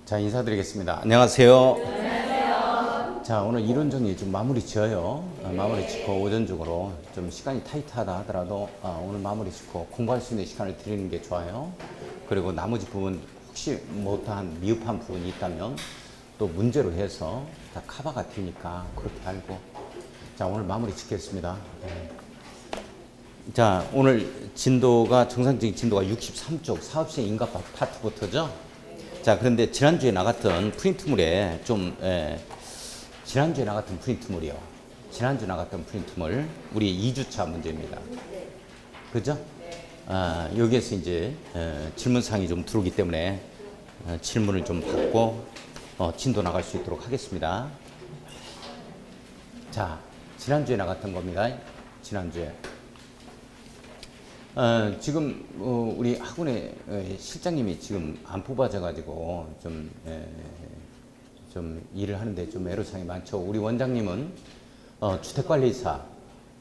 자, 인사드리겠습니다. 안녕하세요. 안녕하세요. 자, 오늘 이론 정리 좀 마무리 지어요. 마무리 짓고 오전중으로 좀 시간이 타이트하다 하더라도 오늘 마무리 짓고 공부할 수 있는 시간을 드리는 게 좋아요. 그리고 나머지 부분 혹시 못한 미흡한 부분이 있다면 또 문제로 해서 다 커버가 되니까 그렇게 알고. 자, 오늘 마무리 짓겠습니다. 자, 오늘 진도가 정상적인 진도가 63쪽 사업시행 인가 파트부터죠. 자, 그런데 지난주에 나갔던 프린트물에 좀 지난주에 나갔던 프린트물이요. 지난주 나갔던 프린트물 우리 2주차 문제입니다. 그죠? 여기에서 이제 질문사항이 좀 들어오기 때문에 질문을 좀 받고 진도 나갈 수 있도록 하겠습니다. 자, 지난주에 나갔던 겁니다. 지난주에. 지금 우리 학원에 실장님이 지금 안 뽑아져가지고 좀 일을 하는데 좀 애로사항이 많죠. 우리 원장님은 주택관리사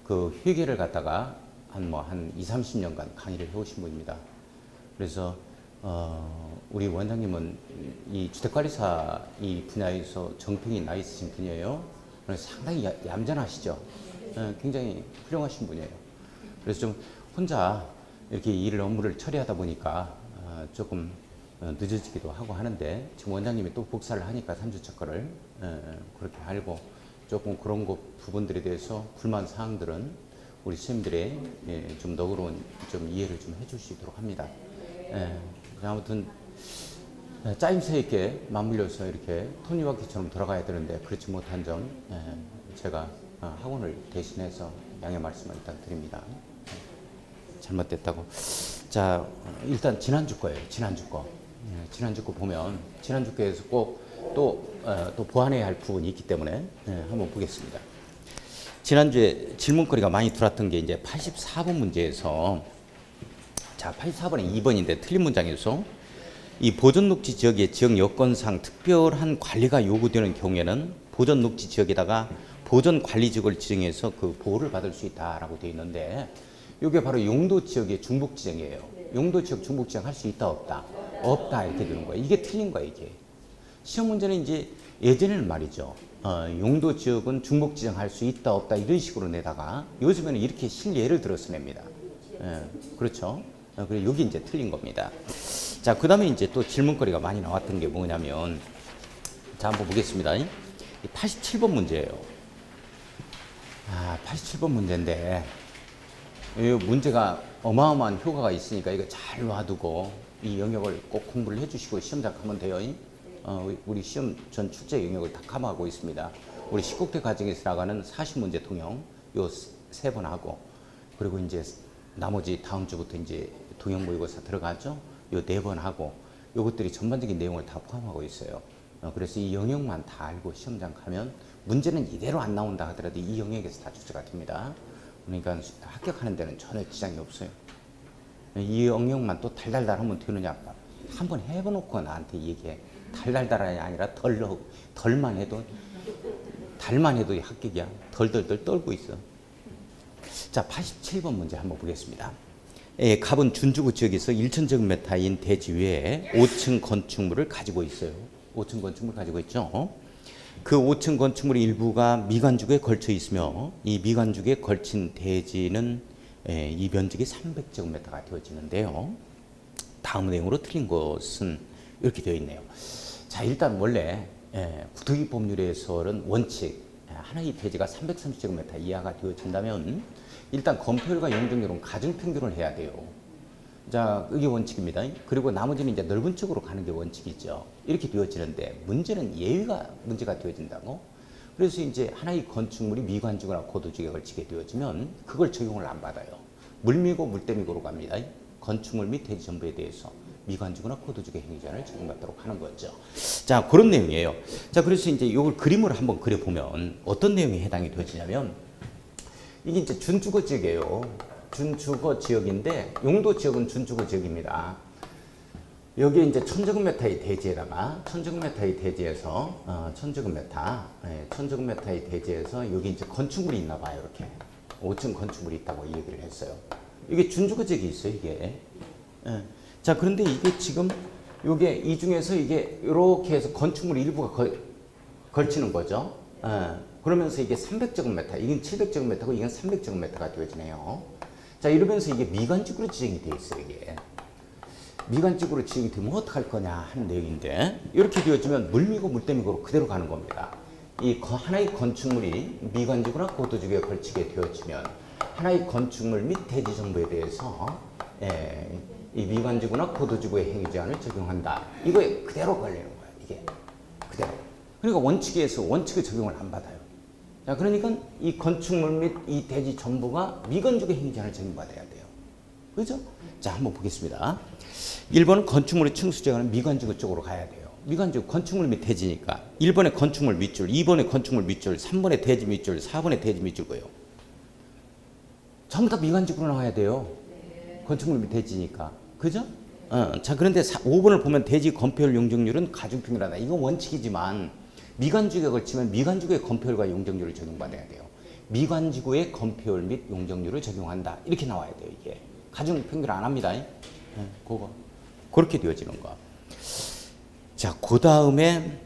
그 회계를 갖다가 한 20, 30년간 강의를 해오신 분입니다. 그래서 우리 원장님은 이 주택관리사 이 분야에서 정평이 나 있으신 분이에요. 그래서 상당히 얌전하시죠. 굉장히 훌륭하신 분이에요. 그래서 좀 혼자 이렇게 업무를 처리하다 보니까 조금 늦어지기도 하고 하는데 지금 원장님이 또 복사를 하니까 3주차 거를 그렇게 알고 조금 그런 부분들에 대해서 불만 사항들은 우리 선생님들의 좀 너그러운 좀 이해를 좀 해줄 수 있도록 합니다. 아무튼 짜임새 있게 맞물려서 이렇게 톱니바퀴처럼 돌아가야 되는데 그렇지 못한 점 제가 학원을 대신해서 양해 말씀을 일단 드립니다. 잘못됐다고. 자, 일단 지난주 거예요. 지난주 거. 지난주 거 보면 지난주 거에서 꼭 또 보완해야 할 부분이 있기 때문에 한번 보겠습니다. 지난주에 질문거리가 많이 들어왔던 게 이제 84번 문제에서 자, 84번에 2번인데 틀린 문장에서 이 보존녹지 지역의 지역 여건상 특별한 관리가 요구되는 경우에는 보존녹지 지역에다가 보존관리지역을 지정해서 그 보호를 받을 수 있다라고 되어 있는데 이게 바로 용도지역의 중복지정이에요. 용도지역 중복지정 할 수 있다 없다? 없다 이렇게 되는 거예요. 이게 틀린 거예요. 이게. 시험 문제는 이제 예전에는 말이죠. 용도지역은 중복지정 할 수 있다 없다 이런 식으로 내다가 요즘에는 이렇게 실예를 들어서 냅니다. 그렇죠. 그리고 여기 이제 틀린 겁니다. 자, 그 다음에 이제 또 질문거리가 많이 나왔던 게 뭐냐면 자, 한번 보겠습니다. 87번 문제예요. 87번 문제인데 이 문제가 어마어마한 효과가 있으니까 이거 잘 놔두고 이 영역을 꼭 공부를 해주시고 시험장 가면 돼요. 우리 시험 전 출제 영역을 다 커버하고 있습니다. 우리 19대 과정에서 나가는 40문제 통영 요 3번 하고 그리고 이제 나머지 다음 주부터 이제 통영 모의고사 들어가죠. 요 4번 하고 요것들이 전반적인 내용을 다 포함하고 있어요. 그래서 이 영역만 다 알고 시험장 가면 문제는 이대로 안 나온다 하더라도 이 영역에서 다 출제가 됩니다. 그러니까 합격하는 데는 전혀 지장이 없어요. 이 영역만 또 달달달 하면 되느냐. 한번 해보놓고 나한테 얘기해. 달달달이 아니라 덜만 해도 달만 해도 합격이야. 덜덜덜 떨고 있어. 자, 87번 문제 한번 보겠습니다. 갑은 준주구 지역에서 1,000제곱미터인 대지 위에 5층 건축물을 가지고 있어요. 5층 건축물 가지고 있죠. 그 5층 건축물의 일부가 미관죽에 걸쳐 있으며 이 미관죽에 걸친 대지는 이 면적이 300제곱미터가 되어지는데요. 다음 내용으로 틀린 것은 이렇게 되어 있네요. 자, 일단 원래 구토기 법률에서는 원칙 하나의 대지가 330제곱미터 이하가 되어진다면 일단 건폐율과 용적률은 가중평균을 해야 돼요. 자, 이게 원칙입니다. 그리고 나머지는 이제 넓은 쪽으로 가는 게 원칙이죠. 이렇게 되어지는데 문제는 예외가 문제가 되어진다고. 그래서 이제 하나의 건축물이 미관주거나 고도지역에 걸치게 되어지면 그걸 적용을 안 받아요. 물미고 물대미고로 갑니다. 건축물 및 대지 전부에 대해서 미관주거나 고도지역 행위자를 적용받도록 하는 거죠. 자, 그런 내용이에요. 자, 그래서 이제 이걸 그림으로 한번 그려보면 어떤 내용이 해당이 되어지냐면 이게 이제 준주거 지역이에요. 준주거 지역인데 용도 지역은 준주거 지역입니다. 여기 이제 1000제곱미터의 대지에다가 1000제곱미터의 대지에서 1000제곱미터의 대지에서 여기 이제 건축물이 있나 봐요. 이렇게 5층 건축물이 있다고 얘기를 했어요. 이게 준주거 지역이 있어요. 이게. 자, 그런데 이게 지금 요게 이 중에서 이게 이렇게 해서 건축물 일부가 걸치는 거죠. 그러면서 이게 300제곱미터, 이건 700제곱미터고 이건 300제곱미터가 되어지네요. 자, 이러면서 이게 미관직으로 지정이 되어 있어요, 이게. 미관직으로 지정이 되면 어떡할 거냐 하는 내용인데, 이렇게 되어지면 물미고 물대미고로 그대로 가는 겁니다. 이 하나의 건축물이 미관직이나 고도직에 걸치게 되어지면 하나의 건축물 및 대지 정보에 대해서 이 미관지구나 고도지구의 행위 제한을 적용한다. 이거에 그대로 걸리는 거예요. 이게 그대로. 그러니까 원칙에 의해서 원칙의 적용을 안 받아요. 자, 그러니까 이 건축물 및 이 대지 전부가 미건축의 행위 제한을 적용받아야 돼요. 그죠? 자, 한번 보겠습니다. 1번은 건축물의 층수 제한은 미관지구 쪽으로 가야 돼요. 미관지구 건축물 및 대지니까 1번에 건축물 밑줄, 2번에 건축물 밑줄, 3번에 대지 밑줄, 4번에 대지 밑줄고요. 전부 다 미관지구로 나와야 돼요. 건축물 및 대지니까. 그죠? 자, 그런데 5번을 보면 대지 건폐율 용적률은 가중평균하다. 이건 원칙이지만 미관지구에 걸치면 미관지구의 건폐율과 용적률을 적용받아야 돼요. 미관지구의 건폐율 및 용적률을 적용한다. 이렇게 나와야 돼요. 이게 가중평균 안 합니다. 그거 그렇게 되어지는 거. 자, 그 다음에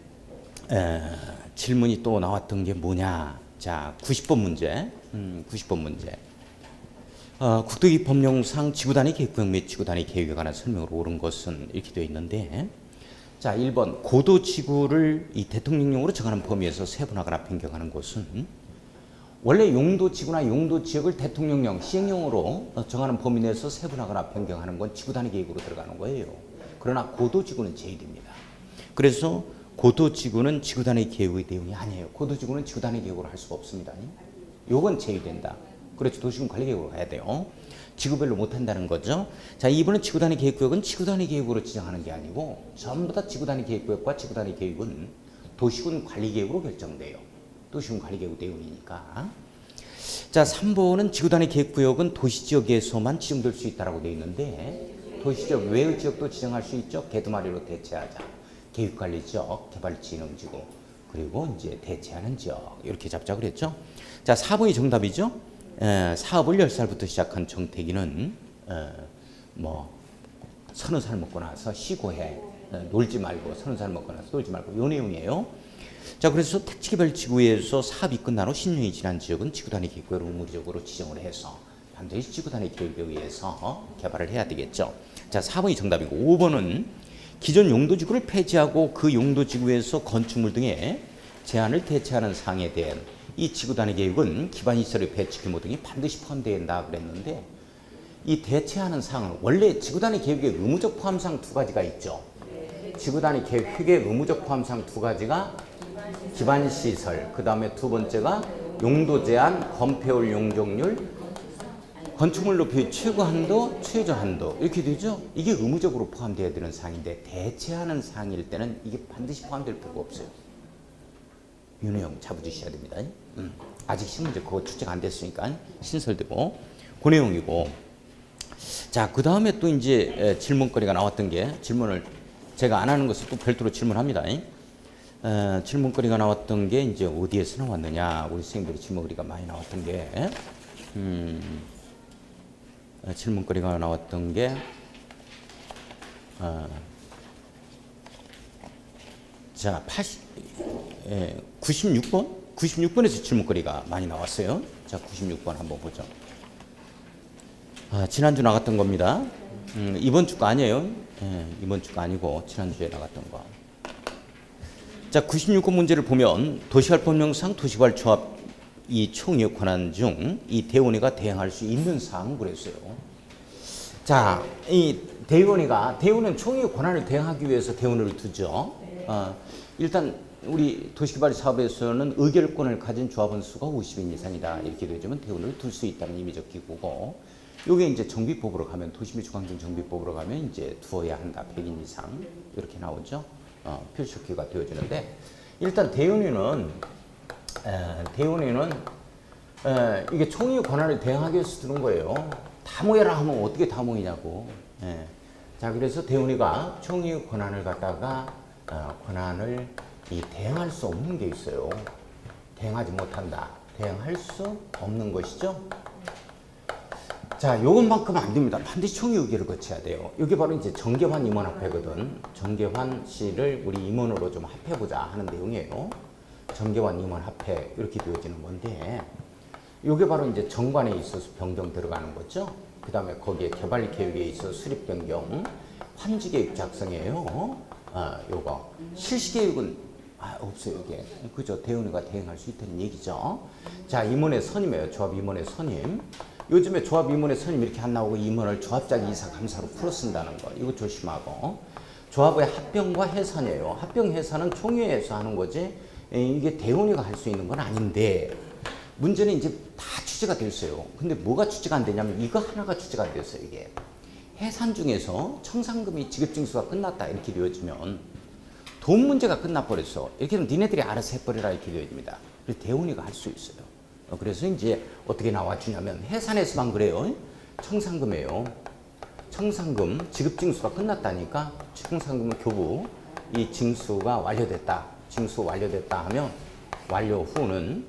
질문이 또 나왔던 게 뭐냐. 자, 90번 문제. 90번 문제. 국토기 법령상 지구단위 계획구역 및 지구단위 계획에 관한 설명으로 옳은 것은 이렇게 되어 있는데, 자, 1번 고도지구를 이 대통령령으로 정하는 범위에서 세분화하거나 변경하는 것은 원래 용도지구나 용도지역을 대통령령, 시행령으로 정하는 범위 내에서 세분화하거나 변경하는 건 지구단위 계획으로 들어가는 거예요. 그러나 고도지구는 제외됩니다. 그래서 고도지구는 지구단위 계획의 내용이 아니에요. 고도지구는 지구단위 계획으로 할 수가 없습니다. 요건 제외된다. 그렇죠. 도시군 관리계획으로 가야 돼요. 지구별로 못한다는 거죠. 자, 이번에 지구단위 계획구역은 지구단위 계획으로 지정하는 게 아니고 전부 다 지구단위 계획구역과 지구단위 계획은 도시군 관리계획으로 결정돼요. 도시군 관리계획 내용이니까. 자, 3번은 지구단위 계획구역은 도시지역에서만 지정될 수 있다고 되어 있는데 도시지역 외의 지역도 지정할 수 있죠. 개두마리로 대체하자. 계획관리지역, 개발진흥지구, 그리고 이제 대체하는 지역 이렇게 잡자 그랬죠. 자, 4번이 정답이죠. 사업을 10살부터 시작한 정태기는 서너 살 먹고 나서 쉬고 해. 놀지 말고, 서너 살 먹고 나서 놀지 말고, 요 내용이에요. 자, 그래서 택지개발지구에서 사업이 끝난 후 10년이 지난 지역은 지구단위 계획구역을 의무적으로 지정을 해서 반드시 지구단위 계획에 의해서 개발을 해야 되겠죠. 자, 4번이 정답이고 5번은 기존 용도지구를 폐지하고 그 용도지구에서 건축물 등의 제한을 대체하는 사항에 대한 이 지구단위 계획은 기반시설의 배치 규모 등이 반드시 포함된다 그랬는데, 이 대체하는 사항은 원래 지구단위 계획의 의무적 포함사항 두 가지가 있죠. 지구단위 계획의 의무적 포함사항 두 가지가 기반시설, 그 다음에 두 번째가 용도 제한, 건폐율 용적률, 건축물 높이 최고 한도, 최저 한도 이렇게 되죠. 이게 의무적으로 포함되어야 되는 사항인데 대체하는 사항일 때는 이게 반드시 포함될 필요가 없어요. 이 내용 잡아주셔야 됩니다. 아직 신문제 그거 출제가 안 됐으니까 신설되고 그 내용이고. 자, 그 다음에 또 이제 질문거리가 나왔던 게, 질문을 제가 안 하는 것을 또 별도로 질문합니다. 질문거리가 나왔던 게 이제 어디에서 나왔느냐. 우리 선생님들이 질문거리가 많이 나왔던 게 질문거리가 나왔던 게 자, 96번에서 질문거리가 많이 나왔어요. 자, 96번 한번 보죠. 지난주 나갔던 겁니다. 이번 주가 아니에요. 이번 주가 아니고 지난주에 나갔던 거. 자, 96번 문제를 보면 도시개발법령상 도시개발조합 이 총이역 권한 중 이 대원위가 대행할 수 있는 사항 그랬어요. 자, 이 대원은 총이역 권한을 대행하기 위해서 대원을 두죠. 일단 우리 도시개발 사업에서는 의결권을 가진 조합원 수가 50인 이상이다 이렇게 되어지면 대원을 둘 수 있다는 의미적 기구고, 요게 이제 정비법으로 가면, 도시및 주거환경 정비법으로 가면 이제 두어야 한다. 100인 이상 이렇게 나오죠. 필수기구가 되어지는데, 일단 대원위는 이게 총의 권한을 대행하기 위해서 두는 거예요. 다 모여라 하면 어떻게 다 모이냐고. 자, 그래서 대원위가 총의 권한을 갖다가 권한을 대행할 수 없는 게 있어요. 대행하지 못한다. 대행할 수 없는 것이죠. 자, 요것만큼 안 됩니다. 반드시 총의의결을 거쳐야 돼요. 이게 바로 이제 정계환 임원합회거든. 정계환 씨를 우리 임원으로 좀 합해보자 하는 내용이에요. 정계환 임원합회 이렇게 되어지는 건데, 요게 바로 이제 정관에 있어서 변경 들어가는 거죠. 그 다음에 거기에 개발 계획에 있어서 수립 변경, 환지 계획 작성이에요. 요거 실시 계획은 없어요. 이게 그죠. 대운이가 대행할 수 있다는 얘기죠. 자, 임원의 선임이에요. 조합 임원의 선임. 요즘에 조합 임원의 선임 이렇게 안 나오고 임원을 조합장 이사 감사로 풀어 쓴다는 거 이거 조심하고, 조합의 합병과 해산이에요. 합병 해산은 총회에서 하는 거지 이게 대운이가 할 수 있는 건 아닌데, 문제는 이제 다 취재가 됐어요. 근데 뭐가 취재가 안 되냐면 이거 하나가 취재가 안 됐어요. 이게 해산 중에서 청산금이 지급징수가 끝났다 이렇게 되어지면 돈 문제가 끝나버렸어. 이렇게 되면 니네들이 알아서 해버리라 이렇게 되어집니다. 그래서 대운이가 할 수 있어요. 그래서 이제 어떻게 나와주냐면 해산에서만 그래요. 청산금이에요. 청산금 지급징수가 끝났다니까 청산금은 교부 이 징수가 완료됐다. 징수 완료됐다 하면 완료 후는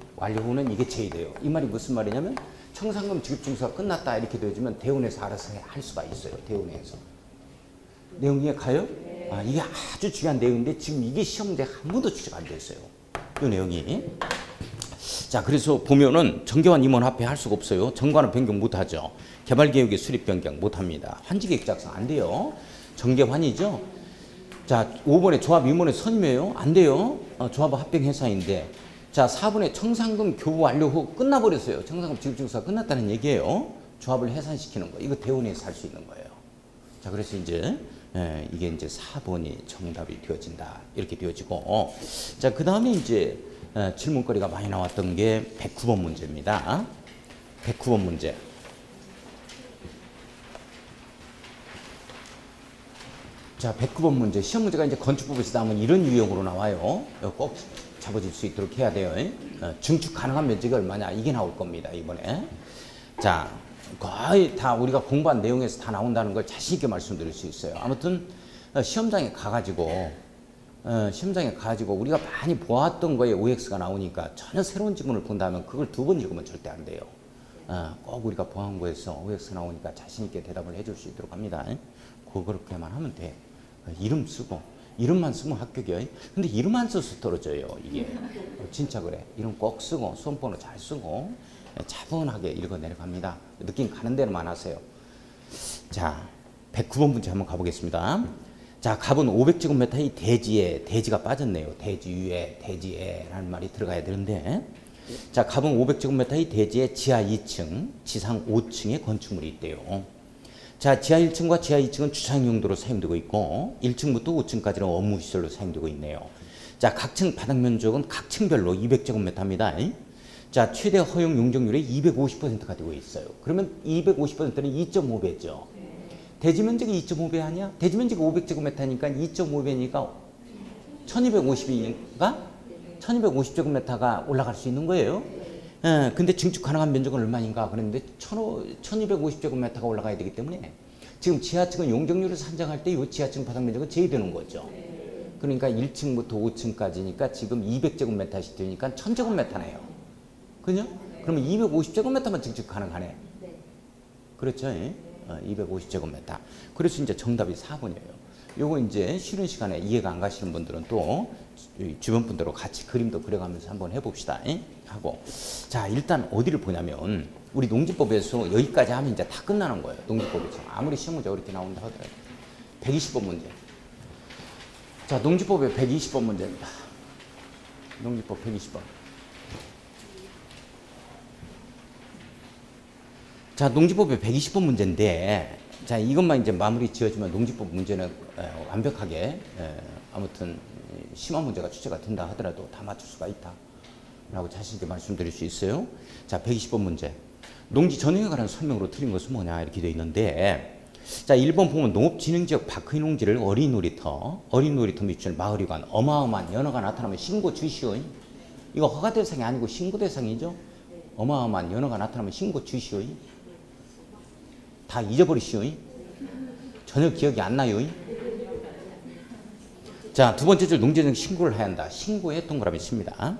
이게 제의돼요. 이 말이 무슨 말이냐면 청산금 지급징수가 끝났다 이렇게 되어지면 대운에서 알아서 할 수가 있어요. 대운에서. 내용 이해 가요? 이게 아주 중요한 내용인데 지금 이게 시험 문제 한 번도 취재가 안 됐어요. 이 내용이. 자, 그래서 보면은 정계환 임원 합회 할 수가 없어요. 정관은 변경 못 하죠. 개발 계획의 수립 변경 못 합니다. 환지 계획 작성 안 돼요. 정계환이죠. 자, 5번에 조합 임원의 선임이에요. 안 돼요. 조합 합병 해사인데. 자, 4번에 청산금 교부 완료 후 끝나버렸어요. 청산금 지급징수가 끝났다는 얘기예요. 조합을 해산시키는 거. 이거 대운에서 할 수 있는 거예요. 자, 그래서 이제 이게 이제 4번이 정답이 되어진다. 이렇게 되어지고. 자, 그 다음에 이제 질문거리가 많이 나왔던 게 109번 문제입니다. 109번 문제. 자, 109번 문제. 시험 문제가 이제 건축법에서 나오면 이런 유형으로 나와요. 꼭 잡아줄 수 있도록 해야 돼요. 증축 가능한 면적이 얼마냐. 이게 나올 겁니다. 이번에. 자, 거의 다 우리가 공부한 내용에서 다 나온다는 걸 자신 있게 말씀드릴 수 있어요. 아무튼 시험장에 가가지고 우리가 많이 보았던 거에 OX가 나오니까 전혀 새로운 지문을 본다면 그걸 2번 읽으면 절대 안 돼요. 꼭 우리가 보안 거에서 OX 나오니까 자신 있게 대답을 해줄 수 있도록 합니다. 그렇게만 하면 돼. 이름 쓰고 이름만 쓰면 합격이에요. 근데 이름 안 써서 떨어져요. 이게 진짜 그래. 이름 꼭 쓰고 수험번호 잘 쓰고 차분하게 읽어 내려갑니다. 느낌 가는 대로만 하세요. 자, 109번 문제 한번 가보겠습니다. 자, 갑은 500제곱미터의 대지에, 대지가 빠졌네요. 대지 위에, 대지에라는 말이 들어가야 되는데, 자, 갑은 500제곱미터의 대지에 지하 2층, 지상 5층의 건축물이 있대요. 자, 지하 1층과 지하 2층은 주차장 용도로 사용되고 있고 1층부터 5층까지는 업무시설로 사용되고 있네요. 자, 각 층 바닥 면적은 각 층별로 200제곱미터입니다. 자, 최대 허용 용적률의 250%가 되고 있어요. 그러면 250%는 2.5배죠. 대지 면적이 2.5배 아니야? 대지 면적이 500제곱미터니까 2.5배니까 1250이니까 1250제곱미터가 올라갈 수 있는 거예요. 근데 증축 가능한 면적은 얼마인가? 그런데 1250제곱미터가 올라가야 되기 때문에 지금 지하층은 용적률을 산정할 때 이 지하층 바닥 면적은 제외되는 거죠. 그러니까 1층부터 5층까지니까 지금 200제곱미터씩 되니까 1000제곱미터네요. 그죠? 그러면 250제곱미터만 증축 가능하네. 그렇죠? 250제곱미터. 그래서 이제 정답이 4번이에요. 요거 이제 쉬는 시간에 이해가 안 가시는 분들은 또 주변 분들하고 같이 그림도 그려가면서 한번 해봅시다. 하고. 자, 일단 어디를 보냐면 우리 농지법에서 여기까지 하면 이제 다 끝나는 거예요. 농지법에서. 아무리 시험 문제 이렇게 나온다 하더라도. 120번 문제. 자, 농지법의 120번 문제입니다. 농지법 120번. 자, 농지법의 120번 문제인데, 자, 이것만 이제 마무리 지어주면 농지법 문제는 완벽하게 아무튼 심한 문제가 출제가 된다 하더라도 다 맞출 수가 있다 라고 자신있게 말씀드릴 수 있어요. 자, 120번 문제. 농지 전용에 관한 설명으로 틀린 것은 뭐냐 이렇게 되어 있는데, 자, 1번 보면 농업진흥지역 밖의 농지를 어린 놀이터 미추홀 마을이관 어마어마한 연어가 나타나면 신고 주시오. 이거 허가 대상이 아니고 신고 대상이죠. 어마어마한 연어가 나타나면 신고 주시오. 다 잊어버리시오. 전혀 기억이 안 나요. 자, 두 번째 줄 농지적 신고를 해야 한다. 신고에 동그라미 칩니다.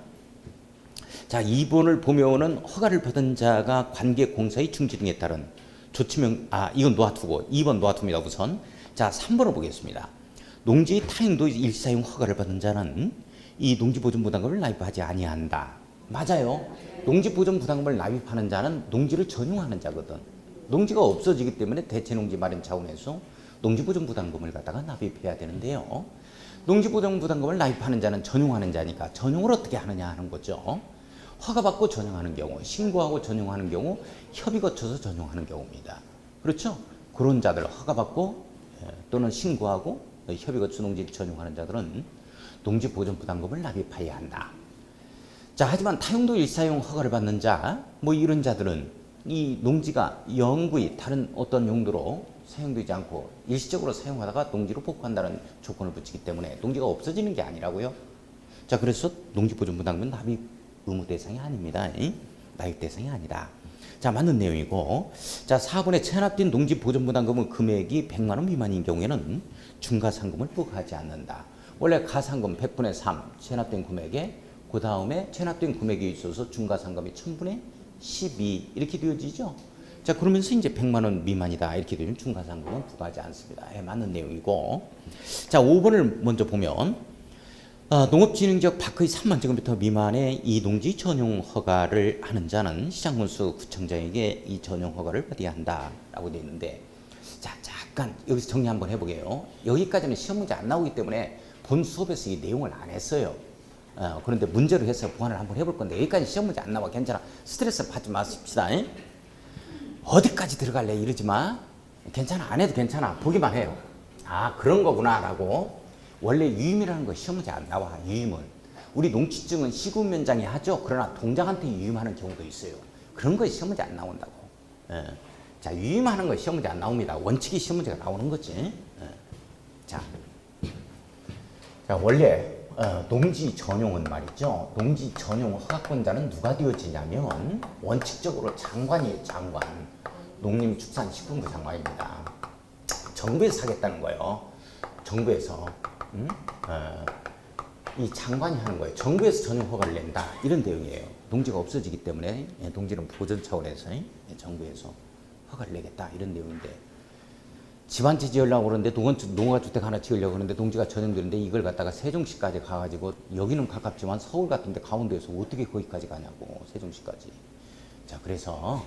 자, 2번을 보면은 허가를 받은 자가 관계 공사의 중지 등에 따른 조치명, 이건 놓아두고 2번 놓아둡니다. 우선. 자, 3번을 보겠습니다. 농지 타용도 일사용 허가를 받은 자는 이 농지보존부담금을 납입하지 아니한다. 맞아요. 농지보존부담금을 납입하는 자는 농지를 전용하는 자거든. 농지가 없어지기 때문에 대체농지 마련 차원에서 농지보존부담금을 갖다가 납입해야 되는데요. 농지보존부담금을 납입하는 자는 전용하는 자니까 전용을 어떻게 하느냐 하는 거죠. 허가받고 전용하는 경우, 신고하고 전용하는 경우, 협의 거쳐서 전용하는 경우입니다. 그렇죠? 그런 자들 허가받고 또는 신고하고 협의 거쳐 농지 전용하는 자들은 농지보존부담금을 납입해야 한다. 자, 하지만 타용도 일사용 허가를 받는 자, 뭐 이런 자들은 이 농지가 영구히 다른 어떤 용도로 사용되지 않고 일시적으로 사용하다가 농지로 복구한다는 조건을 붙이기 때문에 농지가 없어지는 게 아니라고요. 자, 그래서 농지보존부담금은 납입 의무 대상이 아닙니다. 납입 대상이 아니다. 자, 맞는 내용이고. 자, 4번에 체납된 농지보존부담금은 금액이 100만 원 미만인 경우에는 중과상금을 부과하지 않는다. 원래 가상금 100분의 3 체납된 금액에 그 다음에 체납된 금액에 있어서 중과상금이 1000분의 12 이렇게 되어지죠. 자, 그러면서 이제 100만 원 미만이다 이렇게 되면 중과상금은 부과하지 않습니다. 맞는 내용이고. 자, 5번을 먼저 보면 농업진흥지역 밖의 3만 제곱미터 미만의 이 농지 전용 허가를 하는 자는 시장군수 구청장에게 이 전용 허가를 받아야 한다라고 되어 있는데, 자, 잠깐 여기서 정리 한번 해보게요. 여기까지는 시험 문제 안 나오기 때문에 본 수업에서 이 내용을 안 했어요. 그런데 문제로 해서 보완을 한번 해볼 건데 여기까지 시험 문제 안 나와. 괜찮아. 스트레스 받지 마십시다. 어디까지 들어갈래 이러지 마. 괜찮아. 안 해도 괜찮아. 보기만 해요. 그런 거구나 라고. 원래 유임이라는 거 시험 문제 안 나와. 유임은. 우리 농지증은 시군면장이 하죠. 그러나 동장한테 유임하는 경우도 있어요. 그런 거 시험 문제 안 나온다고. 자, 유임하는 거 시험 문제 안 나옵니다. 원칙이 시험 문제가 나오는 거지. 자, 원래 농지 전용은 말이죠. 농지 전용 허가권자는 누가 되어지냐면 원칙적으로 장관이에요. 장관. 농림축산식품부 장관입니다. 정부에서 하겠다는 거예요. 정부에서. 이 장관이 하는 거예요. 정부에서 전용 허가를 낸다. 이런 내용이에요. 농지가 없어지기 때문에 농지는 보존 차원에서 정부에서 허가를 내겠다. 이런 내용인데, 집 한 채 지으려고 그러는데 농가주택 하나 지으려고 그러는데 농지가 전용되는데 이걸 갖다가 세종시까지 가가지고, 여기는 가깝지만 서울 같은데 강원도에서 어떻게 거기까지 가냐고. 세종시까지. 자, 그래서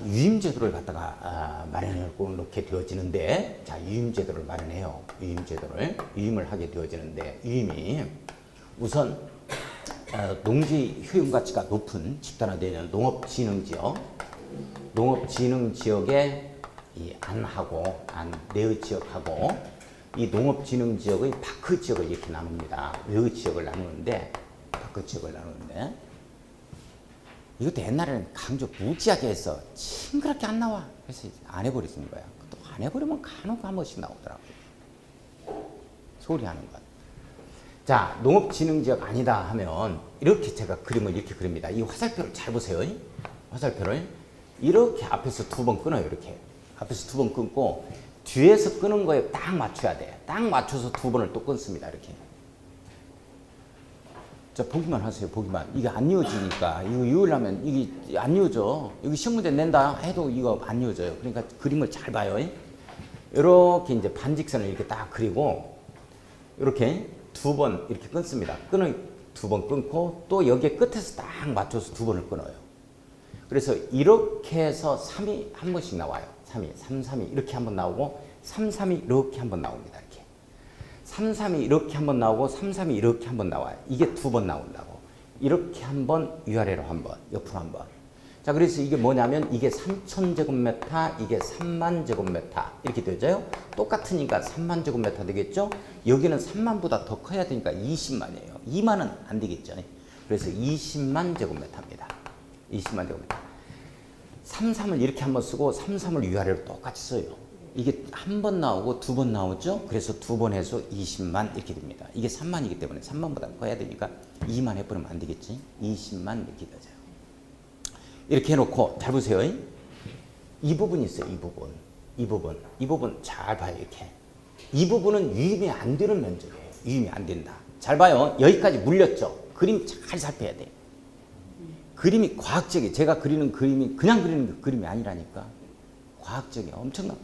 유임제도를 갖다가 마련해 놓게 되어지는데, 자, 유임제도를 마련해요. 유임을 하게 되어지는데, 유임이 우선 농지 효용 가치가 높은 집단화되는 농업진흥지역에 이 내의 지역하고 이 농업진흥지역의 밖의 지역을 이렇게 나눕니다. 외의 지역을 나누는데, 밖의 지역을 나누는데, 이것도 옛날에는 강조 무지하게 해서 징그럽게 안 나와. 그래서 안 해버리는 거야. 또 안 해버리면 간혹 한 번씩 나오더라고요. 소리 하는 것. 자, 농업진흥지역 아니다 하면 이렇게 제가 그림을 이렇게 그립니다. 이 화살표를 잘 보세요. 화살표를 이렇게 앞에서 2번 끊어요. 이렇게 앞에서 2번 끊고 뒤에서 끄는 거에 딱 맞춰야 돼. 딱 맞춰서 2번을 또 끊습니다. 이렇게. 자, 보기만 하세요. 보기만. 이게 안 이어지니까 이거 이으려면 이게 안 이어져. 여기 시험 문제 낸다 해도 이거 안 이어져요. 그러니까 그림을 잘 봐요. 이렇게 이제 반직선을 이렇게 딱 그리고 이렇게 2번 이렇게 끊습니다. 2번 끊고 또 여기에 끝에서 딱 맞춰서 2번을 끊어요. 그래서 이렇게 해서 3이 한 번씩 나와요. 3이 3이 이렇게 한 번 나오고 3이 이렇게 한 번 나옵니다. 이렇게 3이 이렇게 한 번 나오고 3이 이렇게 한 번 나와요. 이게 2번 나온다고. 이렇게 한 번, 위아래로 한 번, 옆으로 한 번. 자, 그래서 이게 뭐냐면 이게 3000제곱미터, 이게 3만 제곱미터 이렇게 되죠. 똑같으니까 3만 제곱미터 되겠죠. 여기는 3만보다 더 커야 되니까 20만이에요. 2만은 안 되겠죠. 그래서 20만 제곱미터입니다. 20만 제곱미터. 3을 이렇게 한 번 쓰고 3을 위아래로 똑같이 써요. 이게 한 번 나오고 2번 나오죠. 그래서 2번 해서 20만 이렇게 됩니다. 이게 3만이기 때문에 3만보다 커야 되니까 2만 해버리면 안 되겠지. 20만 이렇게 되죠. 이렇게 해놓고 잘 보세요. 이 부분이 있어요. 이 부분 잘 봐요. 이렇게. 이 부분은 유임이 안 되는 면적이에요. 유임이 안 된다. 잘 봐요. 여기까지 물렸죠. 그림 잘 살펴야 돼. 그림이 과학적이, 제가 그리는 그림이 그냥 그리는 그림이 아니라니까. 과학적이 엄청나.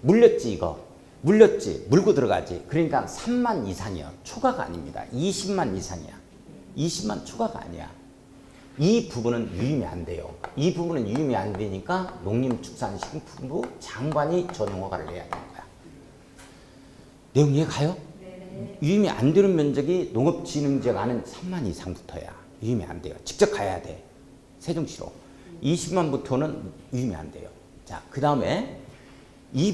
물렸지 이거. 물렸지. 물고 들어가지. 그러니까 3만 이상이야. 초과가 아닙니다. 20만 이상이야. 20만 초과가 아니야. 이 부분은 유임이 안 돼요. 이 부분은 유임이 안 되니까 농림축산식품부 장관이 전용 허가를 내야 되는 거야. 내용 이해가요? 유임이 안 되는 면적이 농업진흥지역 안은 3만 이상부터야. 유임이 안 돼요. 직접 가야 돼. 세종시로. 20만부터는 유임이 안 돼요. 자, 그 다음에 이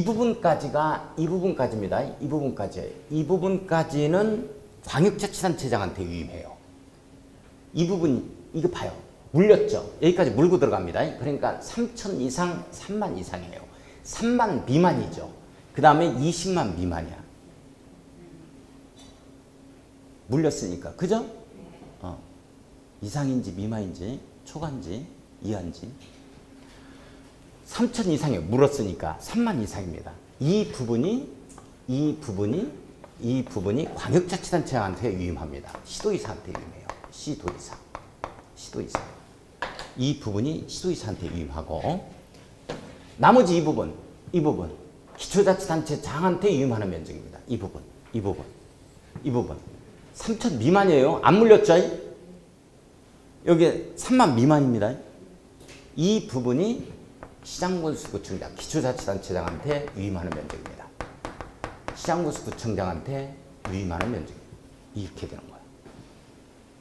부분까지입니다. 이 부분까지는 광역자치단체장한테 유임해요. 이 부분, 이거 봐요. 물렸죠? 여기까지 물고 들어갑니다. 그러니까 3천 이상, 3만 이상이에요. 3만 미만이죠. 그 다음에 20만 미만이야. 물렸으니까. 그죠? 이상인지 미만인지 초과인지 이하인지 3천 이상이에요. 물었으니까 3만 이상입니다. 이 부분이 광역자치단체장한테 유임합니다. 시도의사한테 유임해요. 시도의사. 이 부분이 시도의사한테 유임하고 나머지 이 부분 기초자치단체장한테 유임하는 면적입니다. 이 부분 3천 미만이에요. 안 물렸죠? 여기 3만 미만입니다. 이 부분이 시장군수구청장, 기초자치단체장한테 유임하는 면적입니다. 시장군수구청장한테 유임하는 면적입니다. 이렇게 되는 거예요.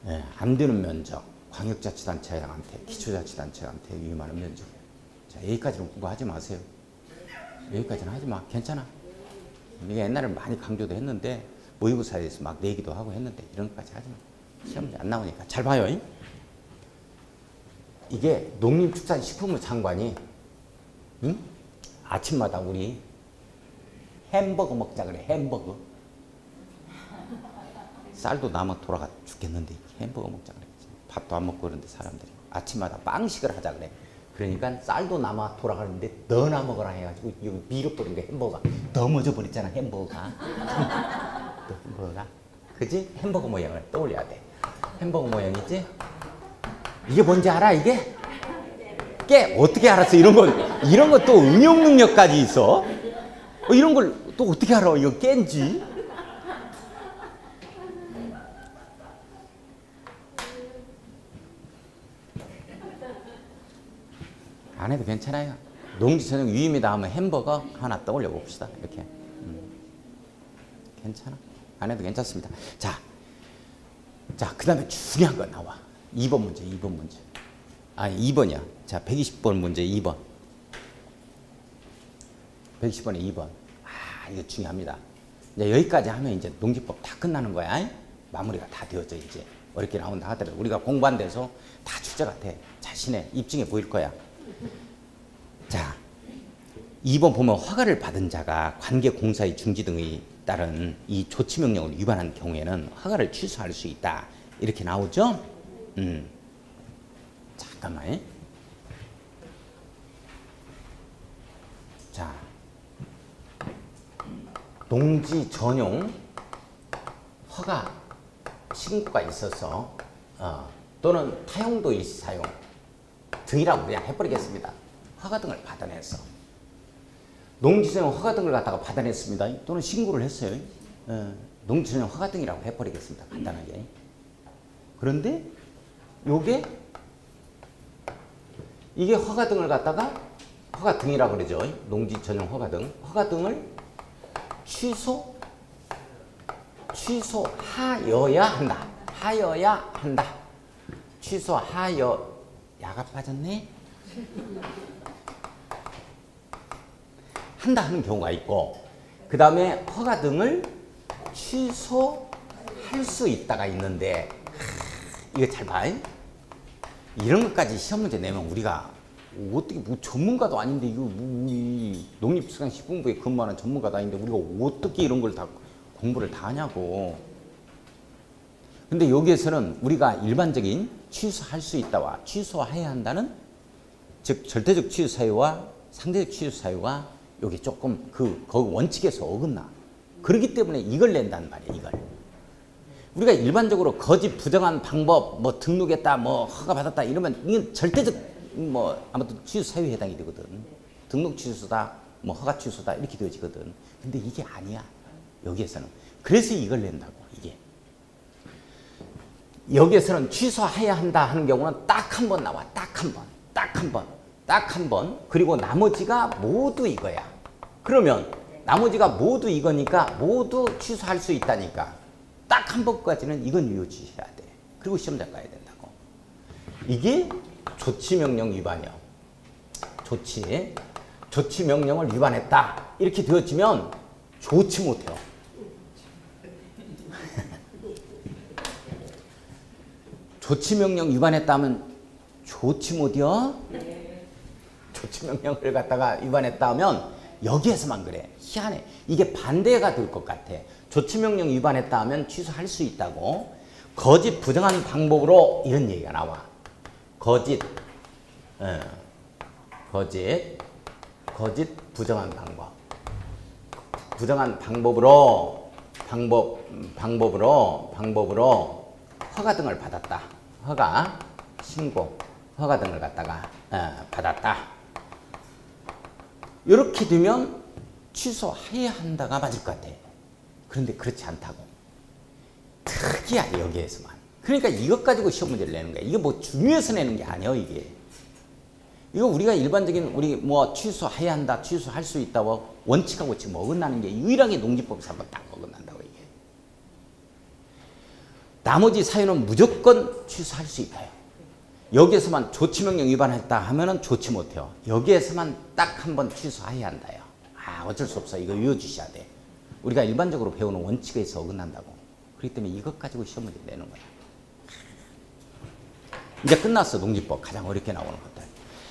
네, 안 되는 면적, 광역자치단체장한테, 기초자치단체장한테 유임하는 면적. 자, 여기까지는 공부하지 마세요. 여기까지는 하지 마. 괜찮아. 이게 옛날에 많이 강조도 했는데 모의고사에서 막 내기도 하고 했는데 이런 것까지 하지 마. 시험 문제 안 나오니까. 잘 봐요. 이게 농림축산식품부 장관이 아침마다 우리 햄버거 먹자 그래. 햄버거. 쌀도 남아 돌아가 죽겠는데 햄버거 먹자 그래. 밥도 안 먹고 그러는데 사람들이 아침마다 빵식을 하자 그래. 그러니까 쌀도 남아 돌아가는데 너나 먹어라 해가지고 여기 밀어버린 거 햄버거가 넘어져 버렸잖아. 햄버거가. 그지? 햄버거 모양을 떠올려야 돼. 햄버거 모양이지? 이게 뭔지 알아? 이게? 깨 어떻게 알았어? 이런 거 또 응용 능력까지 있어? 이런 걸 또 어떻게 알아? 이거 깬지? 안 해도 괜찮아요. 농지전용 유임이다 하면 햄버거 하나 떠올려 봅시다. 이렇게. 괜찮아. 안 해도 괜찮습니다. 자, 그 다음에 중요한 거 나와. 2번 문제. 아니, 2번이야. 자, 120번 문제 2번. 120번에 2번. 이거 중요합니다. 이제 여기까지 하면 이제 농지법 다 끝나는 거야. 마무리가 다 되어져, 이제. 어렵게 나온다 하더라도 우리가 공부한 데서 다 출제 같아. 자신의 입증해 보일 거야. 자, 2번 보면 허가를 받은 자가 관계 공사의 중지 등에 따른 이 조치명령을 위반한 경우에는 허가를 취소할 수 있다. 이렇게 나오죠? 잠깐만. 자, 농지 전용 허가 신고가 있어서 또는 타용도의 사용 등이라고 그냥 해버리겠습니다. 허가 등을 받아냈어. 농지 전용 허가 등을 갖다가 받아냈습니다. 또는 신고를 했어요. 농지 전용 허가 등이라고 해버리겠습니다. 간단하게. 그런데 이게 허가 등을 갖다가 허가 등이라고 그러죠. 농지 전용 허가 등. 허가 등을 취소하여야 한다. 야가 빠졌네. 한다 하는 경우가 있고, 그 다음에 허가 등을 취소할 수 있다가 있는데, 이거 잘 봐. 이런 것까지 시험 문제 내면 우리가 어떻게 전문가도 아닌데 이거 농림축산식품부에 근무하는 전문가도 아닌데 우리가 어떻게 이런 걸 다 공부를 다 하냐고. 근데 여기에서는 우리가 일반적인 취소할 수 있다와 취소해야 한다는, 즉 절대적 취소 사유와 상대적 취소 사유가 여기 조금 그 원칙에서 어긋나. 그렇기 때문에 이걸 낸단 말이야. 이걸 우리가 일반적으로 거짓 부정한 방법, 등록했다, 허가 받았다 이러면 이건 절대적 뭐 아무튼 취소 사유에 해당이 되거든. 등록 취소다, 뭐 허가 취소다 이렇게 되어지거든. 근데 이게 아니야. 여기에서는. 그래서 이걸 낸다고 이게. 여기에서는 취소해야 한다 하는 경우는 딱 한 번 나와. 딱 한 번. 딱 한 번. 딱 한 번. 그리고 나머지가 모두 이거야. 그러면 나머지가 모두 이거니까 모두 취소할 수 있다니까. 딱 한 번까지는 이건 유효지시해야 돼. 그리고 시험장 가야 된다고. 이게 조치명령 위반이요. 조치명령을 위반했다. 이렇게 되어지면 좋지 못해요. 조치명령 위반했다 하면 좋지 못이요? 조치명령을 갖다가 위반했다 하면 여기에서만 그래. 희한해. 이게 반대가 될 것 같아. 조치명령 위반했다 하면 취소할 수 있다고. 거짓 부정한 방법으로 이런 얘기가 나와. 거짓 부정한 방법. 부정한 방법으로 허가 등을 받았다. 허가, 신고, 허가 등을 갖다가 받았다. 이렇게 되면 취소해야 한다가 맞을 것 같아. 그런데 그렇지 않다고. 특이야 여기에서만. 그러니까 이것 가지고 시험 문제를 내는 거야. 이게 뭐 중요해서 내는 게 아니에요 이게. 이거 우리가 일반적인 우리 뭐 취소해야 한다, 취소할 수 있다고 원칙하고 지금 어긋나는 게 유일하게 농지법에서 한번 딱 어긋난다고 이게. 나머지 사유는 무조건 취소할 수 있다요. 여기에서만 조치명령 위반했다 하면은 좋지 못해요. 여기에서만 딱 한 번 취소해야 한다요. 아 어쩔 수 없어. 이거 외워주셔야 돼. 우리가 일반적으로 배우는 원칙에서 어긋난다고. 그렇기 때문에 이것 가지고 시험 문제 내는 거야. 이제 끝났어. 농지법 가장 어렵게 나오는 것들.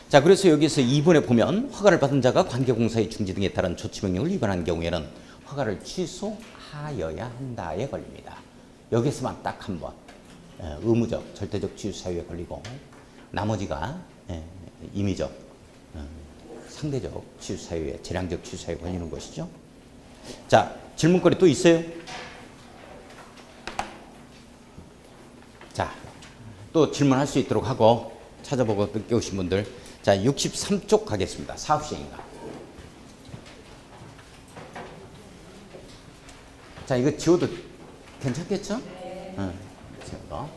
자, 그래서 여기서 2번에 보면 허가를 받은 자가 관계공사의 중지 등에 따른 조치명령을 위반한 경우에는 허가를 취소하여야 한다에 걸립니다. 여기서만 딱 한 번 의무적, 절대적 취소 사유에 걸리고 나머지가 임의적, 상대적 취소 사유에 재량적 취소 사유에 걸리는 것이죠. 자, 질문거리 또 있어요? 자, 또 질문할 수 있도록 하고 찾아보고 늦게 오신 분들. 자, 63쪽 가겠습니다. 사업시행인가. 자, 이거 지워도 괜찮겠죠? 응. 지워도.